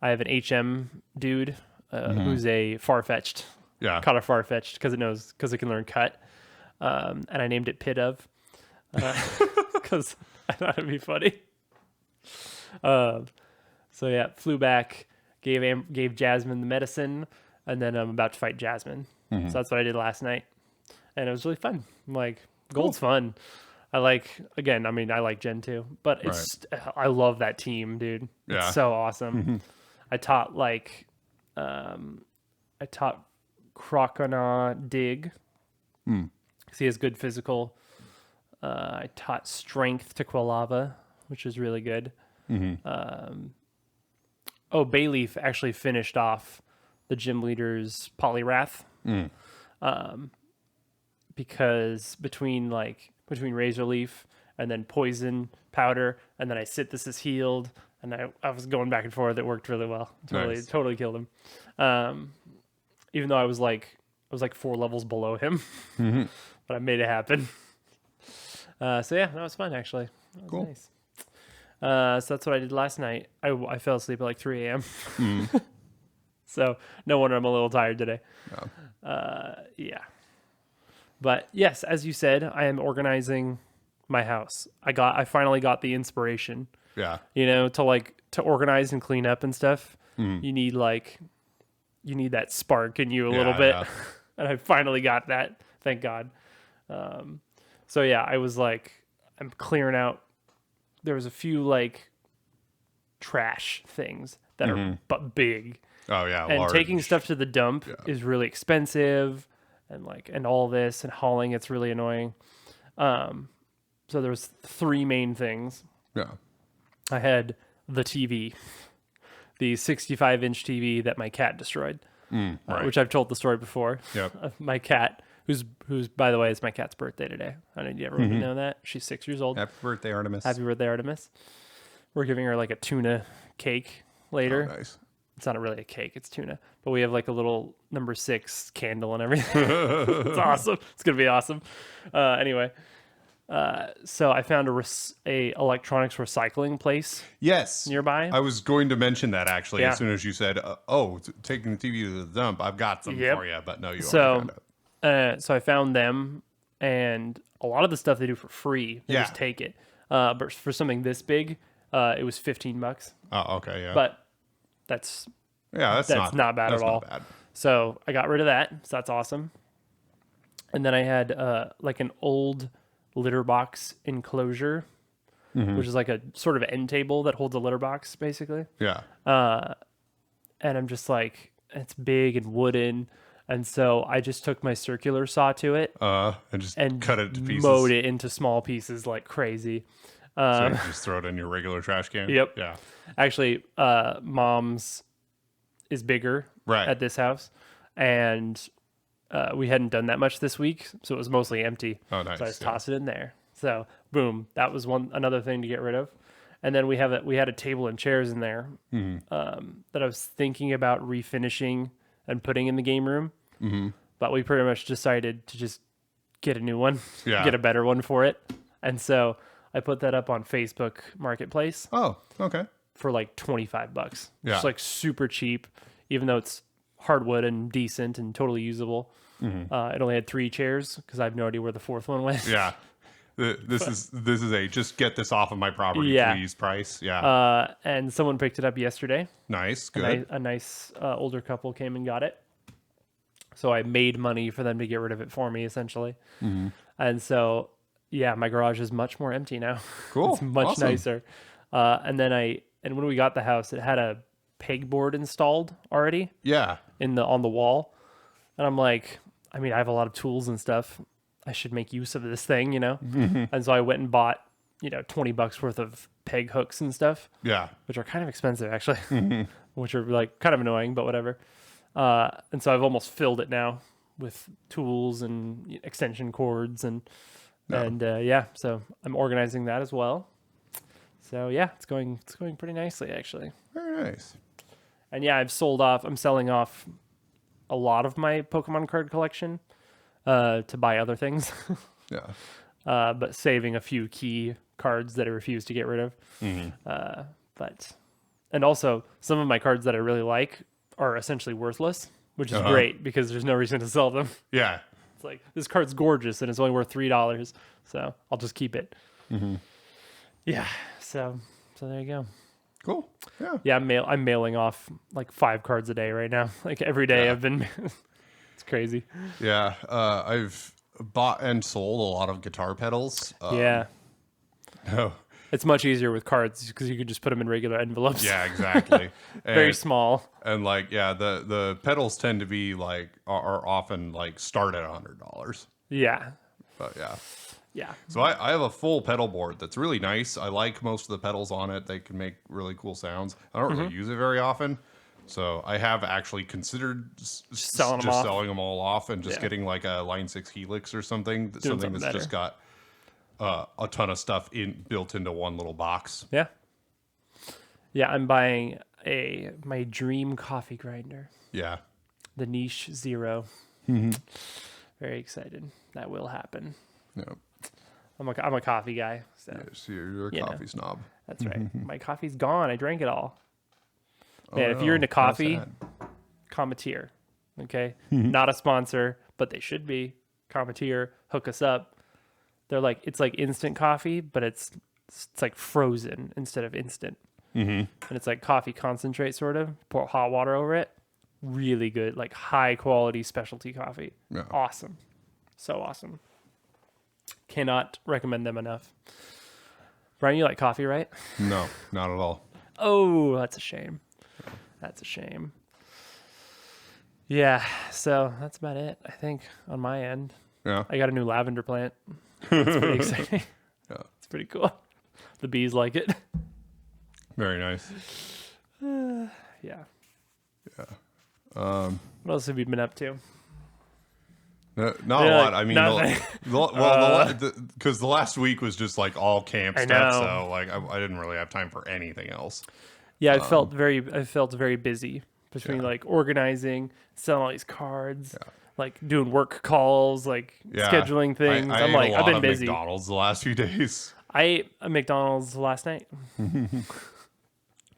I have an HM dude who's a Farfetch'd. Yeah. Caught a Farfetch'd because it can learn Cut, and I named it Pit of, because I thought it'd be funny. So yeah, flew back, gave Jasmine the medicine, and then I'm about to fight Jasmine. So that's what I did last night, and it was really fun. Like, Gold's fun. I like Gen 2, but I love that team, dude. Yeah. It's so awesome. I taught Croconaw Dig. Because he has good physical. I taught Strength to Quilava, which is really good. Bayleaf actually finished off the gym leader's Poliwrath. Because between Razor Leaf and then Poison Powder, and then I This is healed, and I was going back and forth. It worked really well. Totally killed him. Even though I was like 4 levels below him, but I made it happen. So yeah, that was fun actually. That was nice. So that's what I did last night. I fell asleep at like 3 a.m. So no wonder I'm a little tired today. Yeah. But yes, as you said, I am organizing my house. I finally got the inspiration. Yeah. To organize and clean up and stuff. You need that spark in you a little bit. Yeah. And I finally got that. Thank God. So yeah, I was like, I'm clearing out. There was a few trash things that are but big. Oh yeah. And large. Taking stuff to the dump is really expensive, and all this and hauling, it's really annoying. So there was 3 main things. Yeah. I had the TV, the 65-inch TV that my cat destroyed, which I've told the story before. Yep. My cat, who's by the way, it's my cat's birthday today. I didn't everyone know that. She's 6 years old. Happy birthday, Artemis. Happy birthday, Artemis. We're giving her a tuna cake later. Oh, nice. It's not really a cake, it's tuna. But we have a little number 6 candle and everything. It's awesome. It's going to be awesome. Anyway, so I found a electronics recycling place. Yes. Nearby. I was going to mention that actually as soon as you said, taking the TV to the dump, I've got some for you, but no, you already found it. So I found them, and a lot of the stuff they do for free. They just take it. But for something this big, it was $15. Oh, okay, yeah. But that's not bad at all. Bad. So I got rid of that. So that's awesome. And then I had an old litter box enclosure, which is a sort of end table that holds a litter box, basically. Yeah. And I'm just it's big and wooden. And so I just took my circular saw to it and cut it to pieces. Mowed it into small pieces like crazy. So you just throw it in your regular trash can? Yep. Yeah. Actually, Mom's is bigger at this house, and we hadn't done that much this week, so it was mostly empty. Oh, nice. So I just tossed it in there. So boom, that was another thing to get rid of. And then we had a table and chairs in there that I was thinking about refinishing and putting in the game room. But we pretty much decided to just get a new one, get a better one for it. And so I put that up on Facebook Marketplace. Oh, okay. For $25. Yeah. It's super cheap, even though it's hardwood and decent and totally usable. It only had 3 chairs because I have no idea where the 4th one went. Yeah. This is a just get this off of my property, please price. Yeah. And someone picked it up yesterday. Nice. Good. A nice older couple came and got it. So I made money for them to get rid of it for me, essentially. And so, yeah, my garage is much more empty now. Cool. It's much nicer. And when we got the house, it had a pegboard installed already. Yeah. On the wall. And I'm like, I have a lot of tools and stuff. I should make use of this thing, And so I went and bought, $20 worth of peg hooks and stuff. Yeah. Which are kind of expensive, actually. Which are kind of annoying, but whatever. And so I've almost filled it now with tools and extension cords and so I'm organizing that as well. So yeah, it's going pretty nicely actually. Very nice. And yeah, I'm selling off a lot of my Pokemon card collection to buy other things. Yeah. But saving a few key cards that I refuse to get rid of. And also some of my cards that I really like are essentially worthless, which is great because there's no reason to sell them. Yeah. It's like, this card's gorgeous and it's only worth $3, so I'll just keep it. Yeah, so there you go. Cool. Yeah. Yeah, I'm mailing off like 5 cards a day right now. Like every day I've been. It's crazy. Yeah. I've bought and sold a lot of guitar pedals. Yeah. Oh. It's much easier with cards because you can just put them in regular envelopes. Yeah, exactly. Very small. And like, yeah, the pedals tend to be like are often like start at $100. Yeah. But yeah. Yeah. So I have a full pedal board that's really nice. I like most of the pedals on it. They can make really cool sounds. I don't really use it very often. So I have actually considered selling them all off and just getting like a Line 6 Helix or something that's better. just got a ton of stuff built into one little box. Yeah. Yeah, I'm buying my dream coffee grinder. Yeah. The Niche Zero. Very excited. That will happen. Yeah. I'm a coffee guy. So You're a coffee snob. that's right. My coffee's gone. I drank it all. Man, if no. you're into How coffee, sad. Cometeer. Okay? Not a sponsor, but they should be. Cometeer, hook us up. It's like instant coffee, but it's like frozen instead of instant. And it's like coffee concentrate, sort of. Pour hot water over it. Really good, like high quality specialty coffee. Yeah. Awesome. So awesome. Cannot recommend them enough. Brian, you like coffee, right? No, not at all. Oh, that's a shame. That's a shame. Yeah, so that's about it, I think, on my end. Yeah. I got a new lavender plant. It's pretty exciting. Yeah. It's pretty cool. The bees like it. Very nice. Yeah. Yeah. What else have you been up to? Not a lot. I mean, nothing. because the last week was just like all camp I stuff, know. so like I didn't really have time for anything else. Yeah, I felt very busy between like organizing, selling all these cards, like doing work calls, like scheduling things. I'm like, I've been busy. McDonald's the last few days. I ate a McDonald's last night.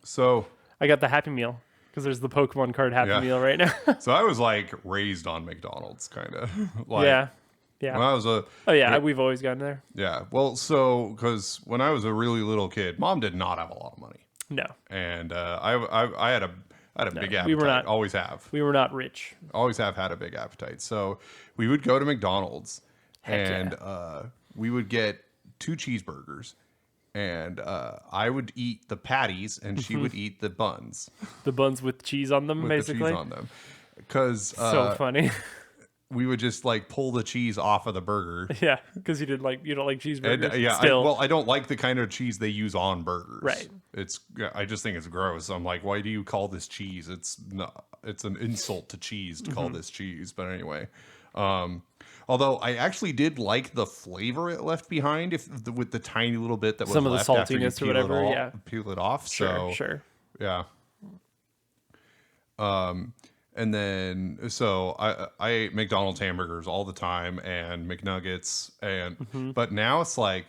So I got the Happy Meal because there's the Pokemon card Happy Meal right now. so I was like raised on McDonald's, kind of. Like, yeah. When I was We've always gotten there. Yeah. Well, so because when I was a really little kid, Mom did not have a lot of money. No. And I had a big appetite. we were not. Always have. We were not rich. Always have had a big appetite. So we would go to McDonald's and we would get 2 cheeseburgers. And I would eat the patties and she would eat the buns. The buns with cheese on them, basically. The cheese on them. Because so funny. We would just like pull the cheese off of the burger. Yeah, because you don't like cheeseburgers. And, Still. I don't like the kind of cheese they use on burgers. Right. I just think it's gross. I'm like, why do you call this cheese? It's an insult to cheese to call this cheese. But anyway, although I actually did like the flavor it left behind, with the tiny little bit that was some of the left after you saltiness or whatever. peel it off. Sure. Yeah. And then, so I ate McDonald's hamburgers all the time and McNuggets, but now it's like,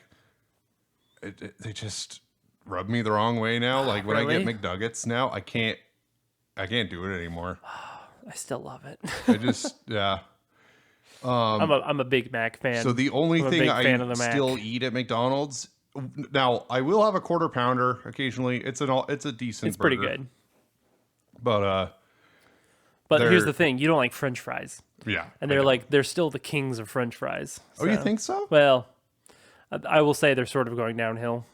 they just rub me the wrong way now. Like when Really? I get McNuggets now, I can't do it anymore. I still love it. I just, yeah. I'm a Big Mac fan. So the only I'm a thing big I fan of the Mac. still eat at McDonald's, now I will have a quarter pounder occasionally. It's a decent It's pretty burger. good. But here's the thing: you don't like French fries. yeah. And they're still the kings of French fries. Oh, you think so? Well, I will say they're sort of going downhill.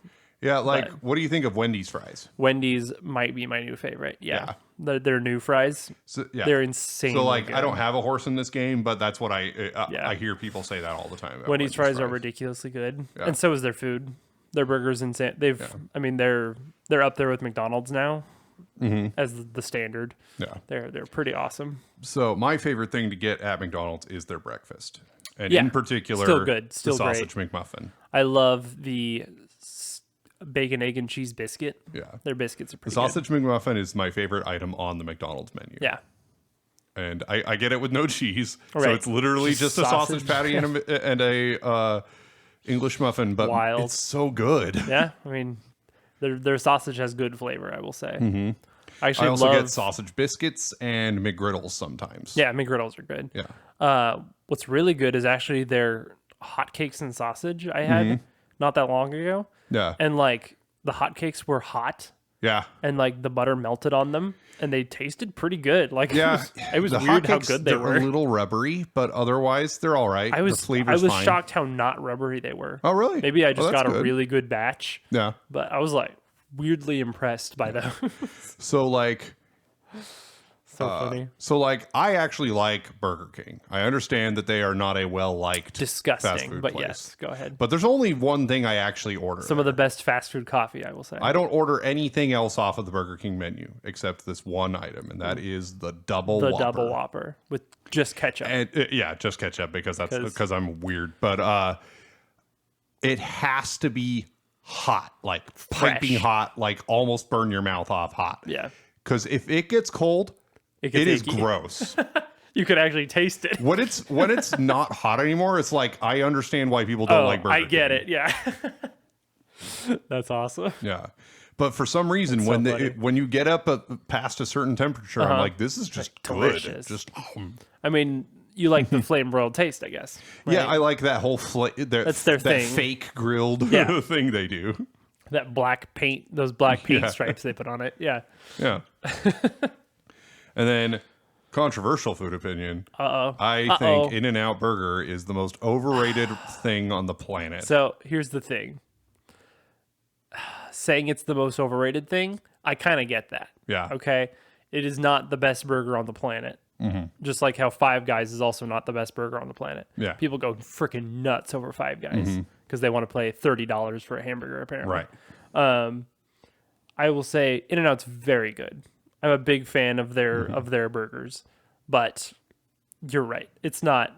Yeah, like, what do you think of Wendy's fries? Wendy's might be my new favorite. Yeah. Their new fries. So, yeah. They're insane. So, like, I don't have a horse in this game, but that's what I hear people say that all the time. About Wendy's fries are ridiculously good. Yeah. And so is their food. Their burgers insane. I mean, they're up there with McDonald's now. as the standard. Yeah. They're pretty awesome. So my favorite thing to get at McDonald's is their breakfast. And Yeah, in particular, still good, still the sausage McMuffin. I love the bacon, egg, and cheese biscuit. Yeah. Their biscuits are The pretty sausage McMuffin is my favorite item on the McDonald's menu. good. Yeah. And I get it with no cheese. So Right. it's literally just a sausage patty and a English muffin, but Wild. it's so good. Yeah. I mean, their sausage has good flavor, I will say. Mm-hmm. I I also get sausage biscuits and McGriddles sometimes. Yeah, McGriddles are good. Yeah. What's really good is actually their hotcakes and sausage I had not that long ago. Yeah. And like the hotcakes were hot Yeah. and like the butter melted on them and they tasted pretty good. Like Yeah. it was The weird how hotcakes, good they they're were. a little rubbery, but otherwise they're all right. I the was flavor's fine. shocked how not rubbery they were. Oh, really? Maybe I just that's got a good. really good batch, Yeah. but I was like weirdly impressed by those. So like Funny. So, like, I actually like Burger King. I understand that they are not a well-liked fast Disgusting, food but place. yes, go ahead. But there's only one thing I actually order. Some of the best fast food coffee, I will say. I don't order anything else off of the Burger King menu except this one item, and that is the double the Whopper. double Whopper with just ketchup. And yeah, just ketchup because I'm weird. But it has to be hot, like piping hot, like almost burn your mouth off hot. Yeah. Because if it gets cold, it is icky. gross. You could actually taste it. When it's not hot anymore, it's like I understand why people don't like Burger King. I get it. Yeah. That's awesome. Yeah. But for some reason, when you get up past a certain temperature, I'm like, this is just good. delicious. Just I mean, you like the flame broiled taste, I guess. Right? yeah, I like that whole That's their that thing. fake grilled Yeah. thing they do. That black paint, those black paint stripes they put on it. Yeah. Yeah. And then controversial food opinion. Uh-oh. I think In-N-Out Burger is the most overrated thing on the planet. So here's the thing. Saying it's the most overrated thing, I kind of get that. Yeah. Okay. It is not the best burger on the planet. Mm-hmm. Just like how Five Guys is also not the best burger on the planet. Yeah. People go freaking nuts over Five Guys because they want to pay $30 for a hamburger, apparently. Right. I will say In-N-Out's very good. I'm a big fan of their burgers, but you're right. It's not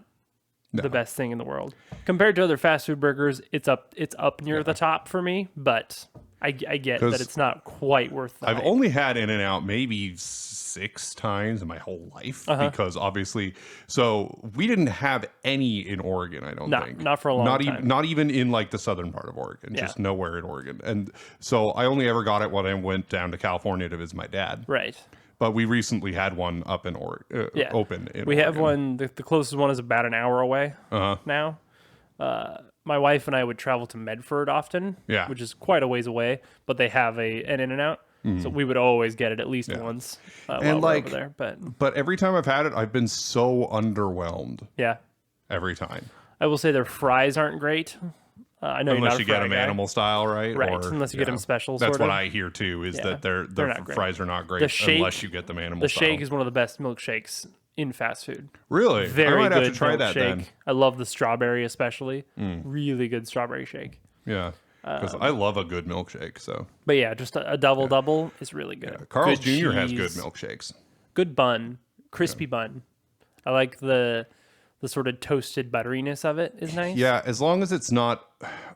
the best thing in the world. Compared to other fast food burgers, it's up near the top for me, but I get that it's not quite worth the I've hype. only had In-N-Out maybe 6 times in my whole life because obviously, so we didn't have any in Oregon. I don't think not for a long time. Not even in like the southern part of Oregon, just nowhere in Oregon. And so I only ever got it when I went down to California to visit my dad. Right. But we recently had one up in Oregon. Open. We have one. The closest one is about an hour away now. My wife and I would travel to Medford often, which is quite a ways away, but they have an In-N-Out. So we would always get it at least once while we're over there. But every time I've had it, I've been so underwhelmed. Yeah. Every time. I will say their fries aren't great. I know unless you're not you a get fry them guy. animal style, right? Right, Or, unless you get them special. That's sort what of. I hear too. Is that they're their not great. fries are not great The shake, unless you get them animal The style. shake is one of the best milkshakes in fast food. Really? Very I might good have to try that milkshake. then. I love the strawberry especially. Really good strawberry shake. Yeah, because I love a good milkshake. So, But yeah, just a double is really good. Carl's Good Jr. has good cheese, milkshakes. Good bun, crispy bun. I like the sort of toasted butteriness of it is nice. Yeah, as long as it's not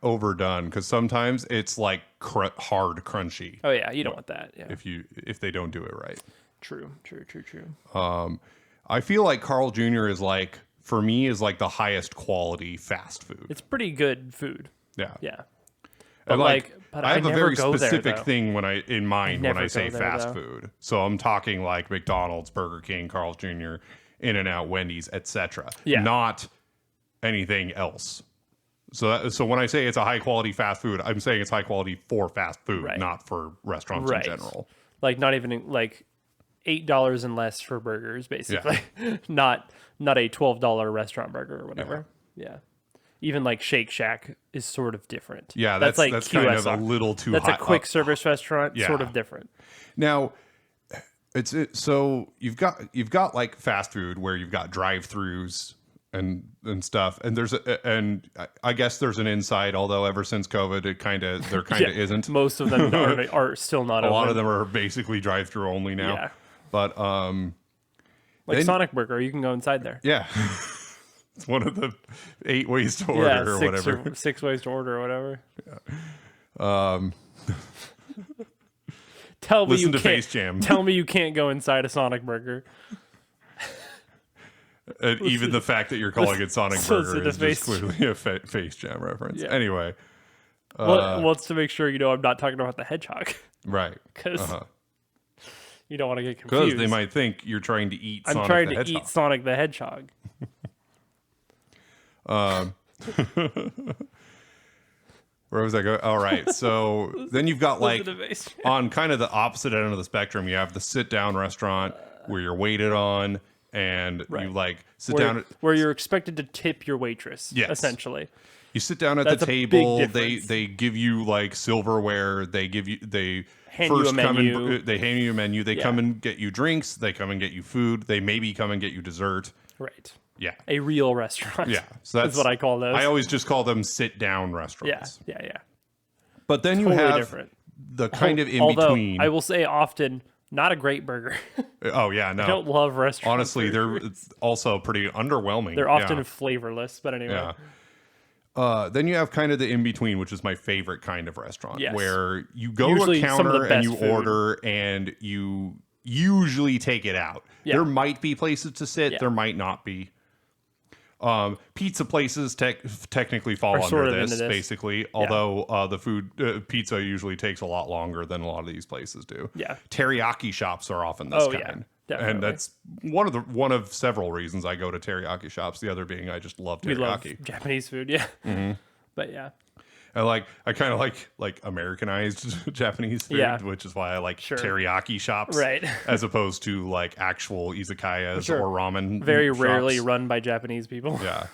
overdone, because sometimes it's like hard crunchy. Oh yeah, you don't want that. Yeah. If they don't do it right. True. I feel like Carl Jr. is like, for me, is like the highest quality fast food. It's pretty good food. Yeah. Yeah. But But I have a never very go there, specific though. thing when I never say go there, fast though. food. So I'm talking like McDonald's, Burger King, Carl's Jr., In-N-Out, Wendy's, etc. Yeah. Not anything else. So when I say it's a high quality fast food, I'm saying it's high quality for fast food, Right. not for restaurants Right. in general. Like not even like $8 and less for burgers, basically. not a $12 restaurant burger or whatever. Yeah. Even like Shake Shack is sort of different. Yeah, that's like kind of a QSR. little too That's high a quick up. service restaurant, Yeah. sort of different. Now, so you've got like fast food where you've got drive-throughs and stuff. And and I guess there's an inside, although ever since COVID, there kind of isn't. Most of them are still not A open. lot of them are basically drive-through only now. Yeah. But like Sonic Burger, you can go inside there. Yeah. It's one of the 8 ways to order or whatever. 6 ways to order or whatever. Yeah. Listen to Face Jam. Tell me you can't go inside a Sonic Burger. And even the fact that you're calling it Sonic Burger is just clearly a Face Jam reference. Yeah. Anyway. Well, it's to make sure I'm not talking about the hedgehog. Right. Because you don't want to get confused. Because they might think you're trying to eat Sonic the Hedgehog. I'm trying to eat Sonic the Hedgehog. Where was I going? All right. So then you've got like on kind of the opposite end of the spectrum, you have the sit down restaurant where you're waited on and you like sit down. Where you're expected to tip your waitress, essentially. You sit down at the table. They give you like silverware. They hand you a menu. They hand you a menu. They come and get you drinks. They come and get you food. They maybe come and get you dessert. Right. Yeah. A real restaurant. Yeah. So that's what I call those. I always just call them sit down restaurants. Yeah. But then you have the kind of in between. I will say often not a great burger. Oh yeah, no. I don't love restaurants. Honestly, they're also pretty underwhelming. They're often flavorless, but anyway. Yeah. Then you have kind of the in between, which is my favorite kind of restaurant, where you go usually to a counter and you food. order and you usually take it out. Yeah. There might be places to sit. There might not be. Pizza places technically fall under this, basically. Although the food pizza usually takes a lot longer than a lot of these places do. Yeah, teriyaki shops are often this kind, definitely. And that's one of several reasons I go to teriyaki shops. The other being I just love teriyaki. We love Japanese food, but yeah. I kind of like Americanized Japanese food, which is why I like teriyaki shops, as opposed to like actual izakayas or ramen. Very rarely run by Japanese people. Yeah.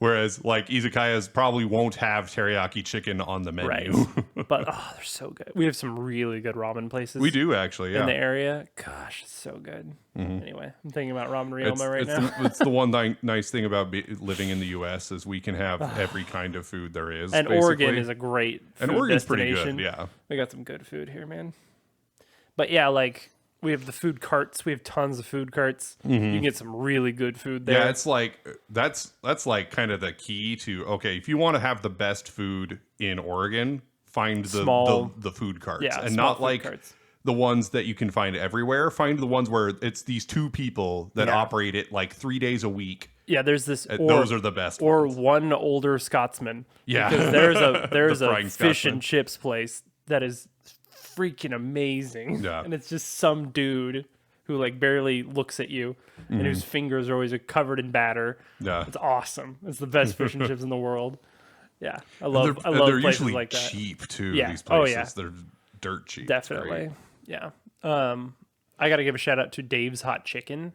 Whereas like izakayas probably won't have teriyaki chicken on the menu. Right. But they're so good. We have some really good ramen places. We do actually, in the area. Gosh, it's so good. Anyway, I'm thinking about ramen Ryoma right now. It's the one nice thing about living in the U.S. is we can have every kind of food there is. And basically. Oregon is a great food Oregon's destination. Pretty good, yeah. We got some good food here, man. But yeah, like we have the food carts. We have tons of food carts. You can get some really good food there. Yeah, it's like that's like kind of the key to if you want to have the best food in Oregon, find the food carts, and not like carts. The ones that you can find everywhere. Find the ones where it's these 2 people that operate it like 3 days a week. Yeah, there's this. Those are the best. Or ones. one older Scotsman. Yeah, because there's a fish and chips place that is freaking amazing. Yeah, and it's just some dude who like barely looks at you and whose fingers are always covered in batter. Yeah, it's awesome. It's the best fish and chips in the world. Yeah, I love they're places usually like that. Cheap too. Yeah. These places, yeah. They're dirt cheap. Definitely. Yeah. I got to give a shout out to Dave's Hot Chicken,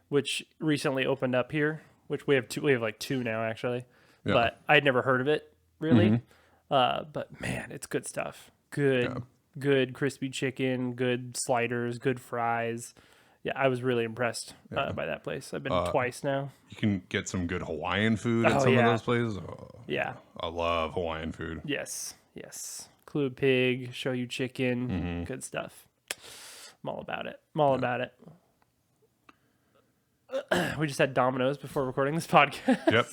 which recently opened up here. Which we have 2. We have like 2 now actually, but I'd never heard of it really. But man, it's good stuff. Good crispy chicken, good sliders, good fries. Yeah, I was really impressed by that place. I've been twice now. You can get some good Hawaiian food at some of those places. Oh, yeah. I love Hawaiian food. Yes. Clue pig, shoyu chicken, good stuff. I'm all about it. We just had Domino's before recording this podcast. Yep.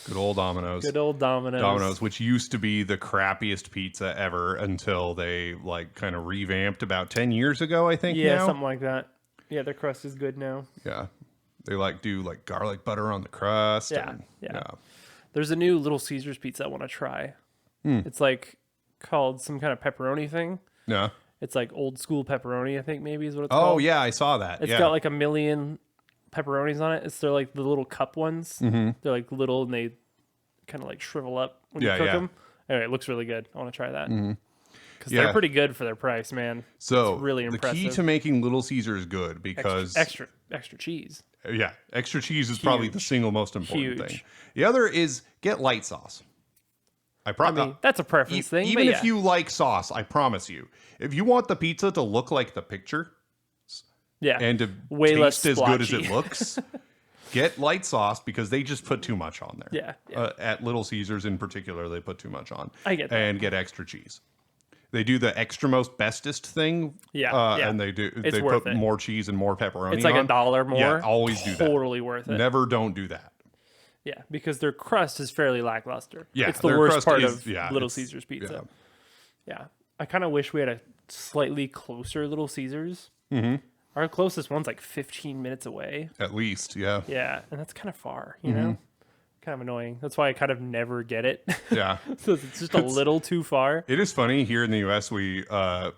Good old Domino's. Domino's, which used to be the crappiest pizza ever until they like kind of revamped about 10 years ago, I think. Yeah, something like that. Yeah, their crust is good now. Yeah. They do garlic butter on the crust. Yeah. There's a new Little Caesars pizza I want to try. It's like called some kind of pepperoni thing. Yeah. It's like old school pepperoni, I think maybe is what it's called. Oh, yeah, I saw that. It's got like a million pepperonis on it. They're like the little cup ones. They're like little and they kind of like shrivel up when you cook them. Anyway, it looks really good. I want to try that. Because they're pretty good for their price, man. So it's really impressive. The key to making Little Caesars good because... Extra cheese. Yeah, extra cheese is probably the single most important thing. The other is get light sauce. I mean, that's a preference thing. Even if you like sauce, I promise you, if you want the pizza to look like the picture, and to way taste less as good as it looks, Get light sauce because they just put too much on there. Yeah. At Little Caesars in particular, they put too much on. I get that. And get extra cheese. They do the extra most bestest thing. Yeah. And they worth put it. more cheese and more pepperoni It's like on. $1 more. Yeah, always do that. Totally worth it. Never don't do that. Yeah, because their crust is fairly lackluster. Yeah, it's the their worst crust part is- of yeah, Little it's- Caesars pizza. yeah. Yeah. I kind of wish we had a slightly closer Little Caesars. Mm-hmm. Our closest one's like 15 minutes away. At least, yeah. Yeah, and that's kind of far, you know? Kind of annoying. That's why I kind of never get it. Yeah. So it's just a little too far. It is funny here in the US we Yeah,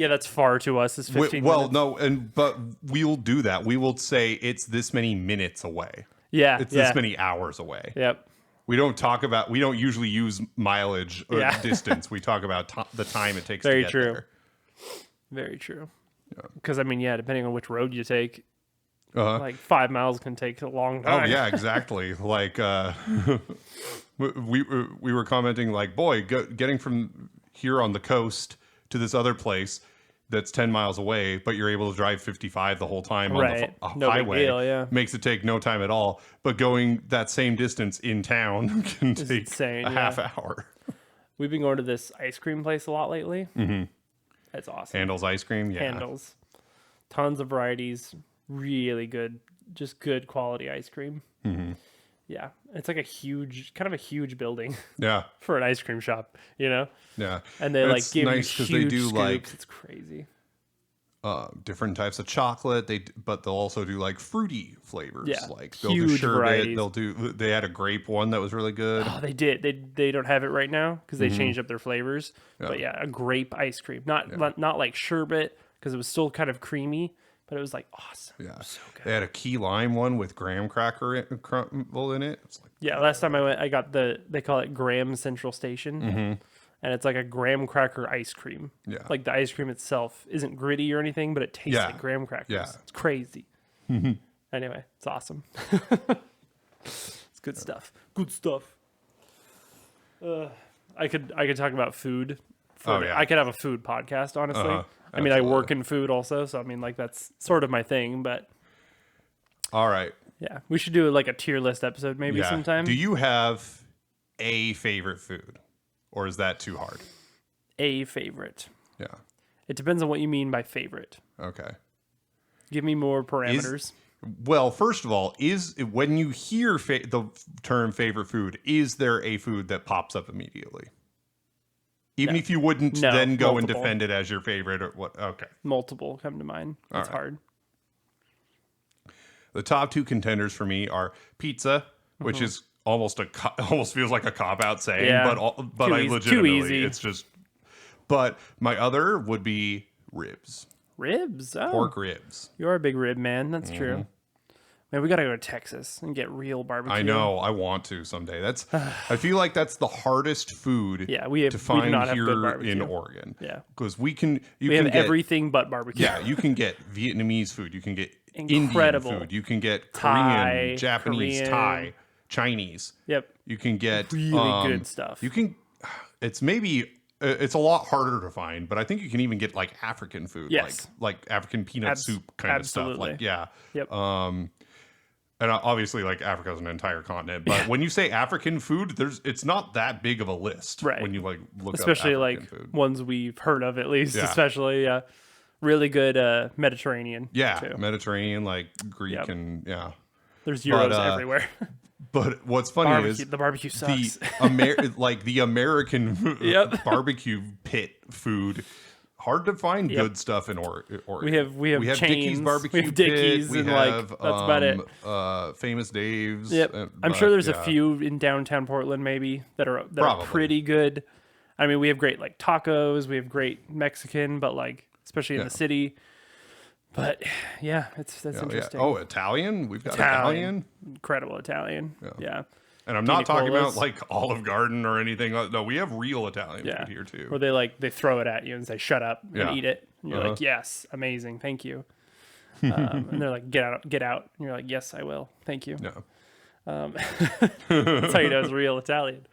that's far to us. Is 15 well minutes. no but we'll do that. We will say it's this many minutes away. Yeah, It's yeah. this many hours away. Yep. We don't usually use mileage or Yeah. distance. We talk about the time it takes Very to get true. there. Very true. Because, I mean, yeah, depending on which road you take, Uh-huh. like 5 miles can take a long Oh time. yeah, exactly. Like we were commenting like, boy, getting from here on the coast to this other place that's 10 miles away, but you're able to drive 55 the whole time on Right. the No big highway. deal, yeah. Makes it take no time at all. But going that same distance in town can take insane, a yeah. half hour. We've been going to this ice cream place a lot lately. Mm-hmm. That's awesome. Handles ice cream, yeah. Handles. Tons of varieties. Really good. Just good quality ice cream. Mm-hmm. Yeah. It's like kind of a huge building Yeah, for an ice cream shop, you know? yeah. And they like It's give nice you 'cause they huge do, scoops. like, It's crazy. different types of chocolate. But they'll also do like fruity flavors. Yeah, Like they'll do huge sherbet. varieties. They had a grape one that was really good. Oh, they did. They don't have it right now because Mm-hmm. they changed up their flavors. But yeah, a grape ice cream. Not like sherbet because it was still kind of creamy, but it was like awesome. Yeah, So good. they had a key lime one with graham cracker crumble in it. It's like, Yeah, last time I went, I got they call it Graham Central Station. Mm-hmm. And it's like a graham cracker ice cream. Yeah. Like the ice cream itself isn't gritty or anything, but it tastes Yeah. like graham crackers. Yeah. It's crazy. Anyway, it's awesome. It's good stuff. Good stuff. I could talk about food. Oh, yeah. I could have a food podcast, honestly. Uh-huh. I mean, I work in food also, so I mean, like that's sort of my thing. But all right, yeah, we should do like a tier list episode maybe yeah. sometime. Do you have a favorite food, or is that too hard? A favorite. Yeah. It depends on what you mean by favorite. Okay. Give me more parameters. Well, first of all, when you hear the term favorite food, is there a food that pops up immediately? Even if you wouldn't No, then go and multiple. defend it as your favorite or what? Okay. Multiple come to mind. It's right. hard. The top two contenders for me are pizza, which is almost feels like a cop out saying, Yeah. but Too I easy- too legitimately easy. it's just. But my other would be ribs, Ribs. Oh, pork ribs. you're a big rib man. That's true. Man, we gotta go to Texas and get real barbecue. I know. I want to someday. I feel like that's the hardest food. Yeah, to we do find not have good here barbecue. in Oregon. Yeah. because we can We have get everything but barbecue. Yeah, you can get Vietnamese food. You can get Incredible. Indian food. You can get Thai, Korean, Japanese, Korean. Thai, Chinese. Yep. You can get Really good stuff. You can. It's maybe. It's a lot harder to find, but I think you can even get like African food, Yes. like African peanut soup kind of stuff. absolutely. Like yeah. Yep. And obviously, like Africa is an entire continent, but when you say African food, it's not that big of a list. Right. When you like look Especially up like African food. ones we've heard of at least. Yeah. Especially really good Mediterranean. Yeah, too. Mediterranean, like Greek, Yep. and yeah. There's euros But, everywhere. But what's funny Barbecue, is the barbecue sucks. the American Yep. barbecue pit food. Hard to find Yep. good stuff in Oregon. We have chains, Dickey's barbecue we have Dickey's, pit. We and have like that's about it. Famous Dave's. Yep. I'm but, sure there's yeah. a few in downtown Portland maybe that are Probably. pretty good. I mean, we have great like tacos, we have great Mexican, but like especially in the city. But yeah, that's Yeah. interesting. Oh, Italian. We've got Italian. Incredible Italian. Yeah. And I'm not talking about Nicolai's. like Olive Garden or anything. No, we have real Italian Yeah. food here too. Where they throw it at you and say, shut up Yeah. and eat it. And you're like, yes, amazing, thank you. And they're like, get out. And you're like, yes, I will. Thank you. No. That's how you know it's real Italian.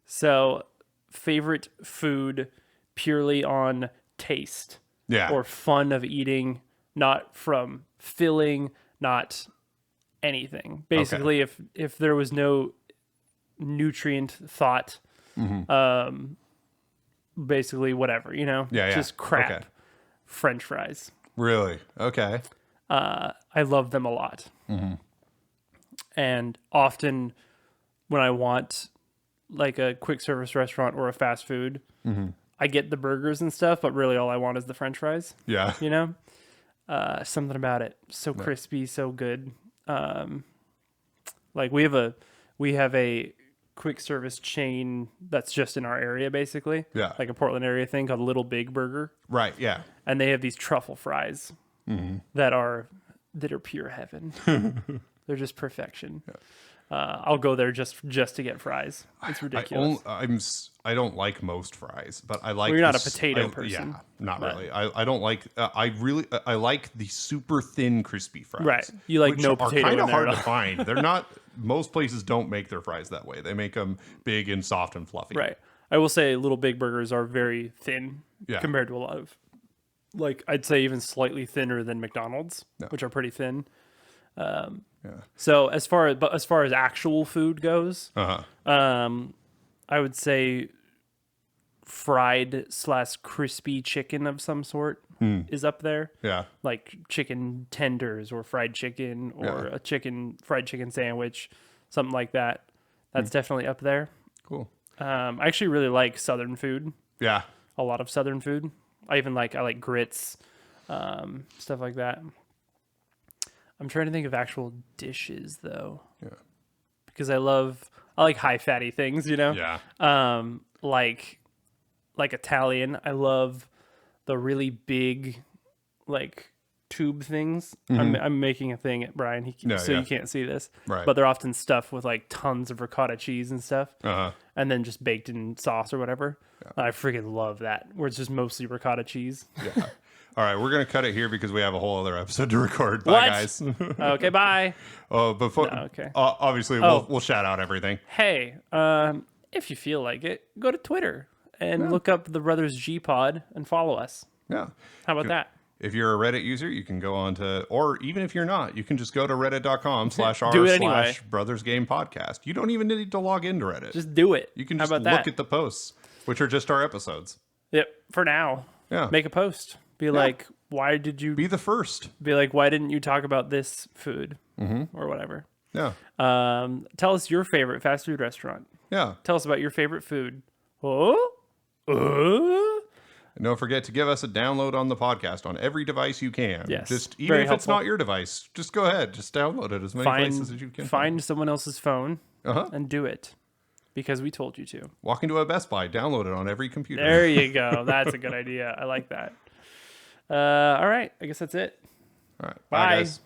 So favorite food purely on taste Yeah. or fun of eating, not from filling, not anything. Basically, if there was no nutrient thought, basically whatever, just crap. French fries. Really? Okay. I love them a lot. And often when I want like a quick service restaurant or a fast food, I get the burgers and stuff, but really all I want is the French fries. Yeah. Something about it. So crispy, so good. Like we have a quick service chain that's just in our area, basically. Yeah. Like a Portland area thing called Little Big Burger. Right. Yeah. And they have these truffle fries that are pure heaven. They're just perfection. Yeah. I'll go there just to get fries. It's ridiculous. I don't like most fries, but I like. Well, you're not a potato person. Yeah, not really. I don't like. I like the super thin crispy fries. Right. You like no potato in there. Kind of hard to find. They're not. Most places don't make their fries that way. They make them big and soft and fluffy. Right. I will say Little Big Burgers are very thin compared to a lot of, like, I'd say even slightly thinner than McDonald's, which are pretty thin. So as far as actual food goes, I would say fried / crispy chicken of some sort is up there. Yeah. Like chicken tenders or fried chicken or a fried chicken sandwich, something like that. That's definitely up there. Cool. I actually really like Southern food. Yeah. A lot of Southern food. I like grits, stuff like that. I'm trying to think of actual dishes though. Yeah. Because I like high fatty things, Yeah. Like Italian. I love the really big like tube things. I'm making a thing at Brian. You can't see this. Right. But they're often stuffed with like tons of ricotta cheese and stuff. And then just baked in sauce or whatever. Yeah. I freaking love that. Where it's just mostly ricotta cheese. Yeah. All right, we're going to cut it here because we have a whole other episode to record. Bye, guys. Okay, bye. Obviously, we'll shout out everything. Hey, if you feel like it, go to Twitter and look up the Brothers G Pod and follow us. Yeah. How about that? If you're a Reddit user, you can go on to, or even if you're not, you can just go to reddit.com/r/Brothers Game Podcast. You don't even need to log into Reddit. Just do it. You can just look at the posts, which are just our episodes. Yep. For now. Yeah. Make a post. Be like, why did you... Be the first. Be like, why didn't you talk about this food? Or whatever. Yeah. Tell us your favorite fast food restaurant. Yeah. Tell us about your favorite food. And don't forget to give us a download on the podcast on every device you can. Yes. Just even if it's not your device, just go ahead. Just download it as many places as you can. Find someone else's phone and do it. Because we told you to. Walk into a Best Buy, download it on every computer. There you go. That's a good idea. I like that. All right. I guess that's it. All right. Bye guys.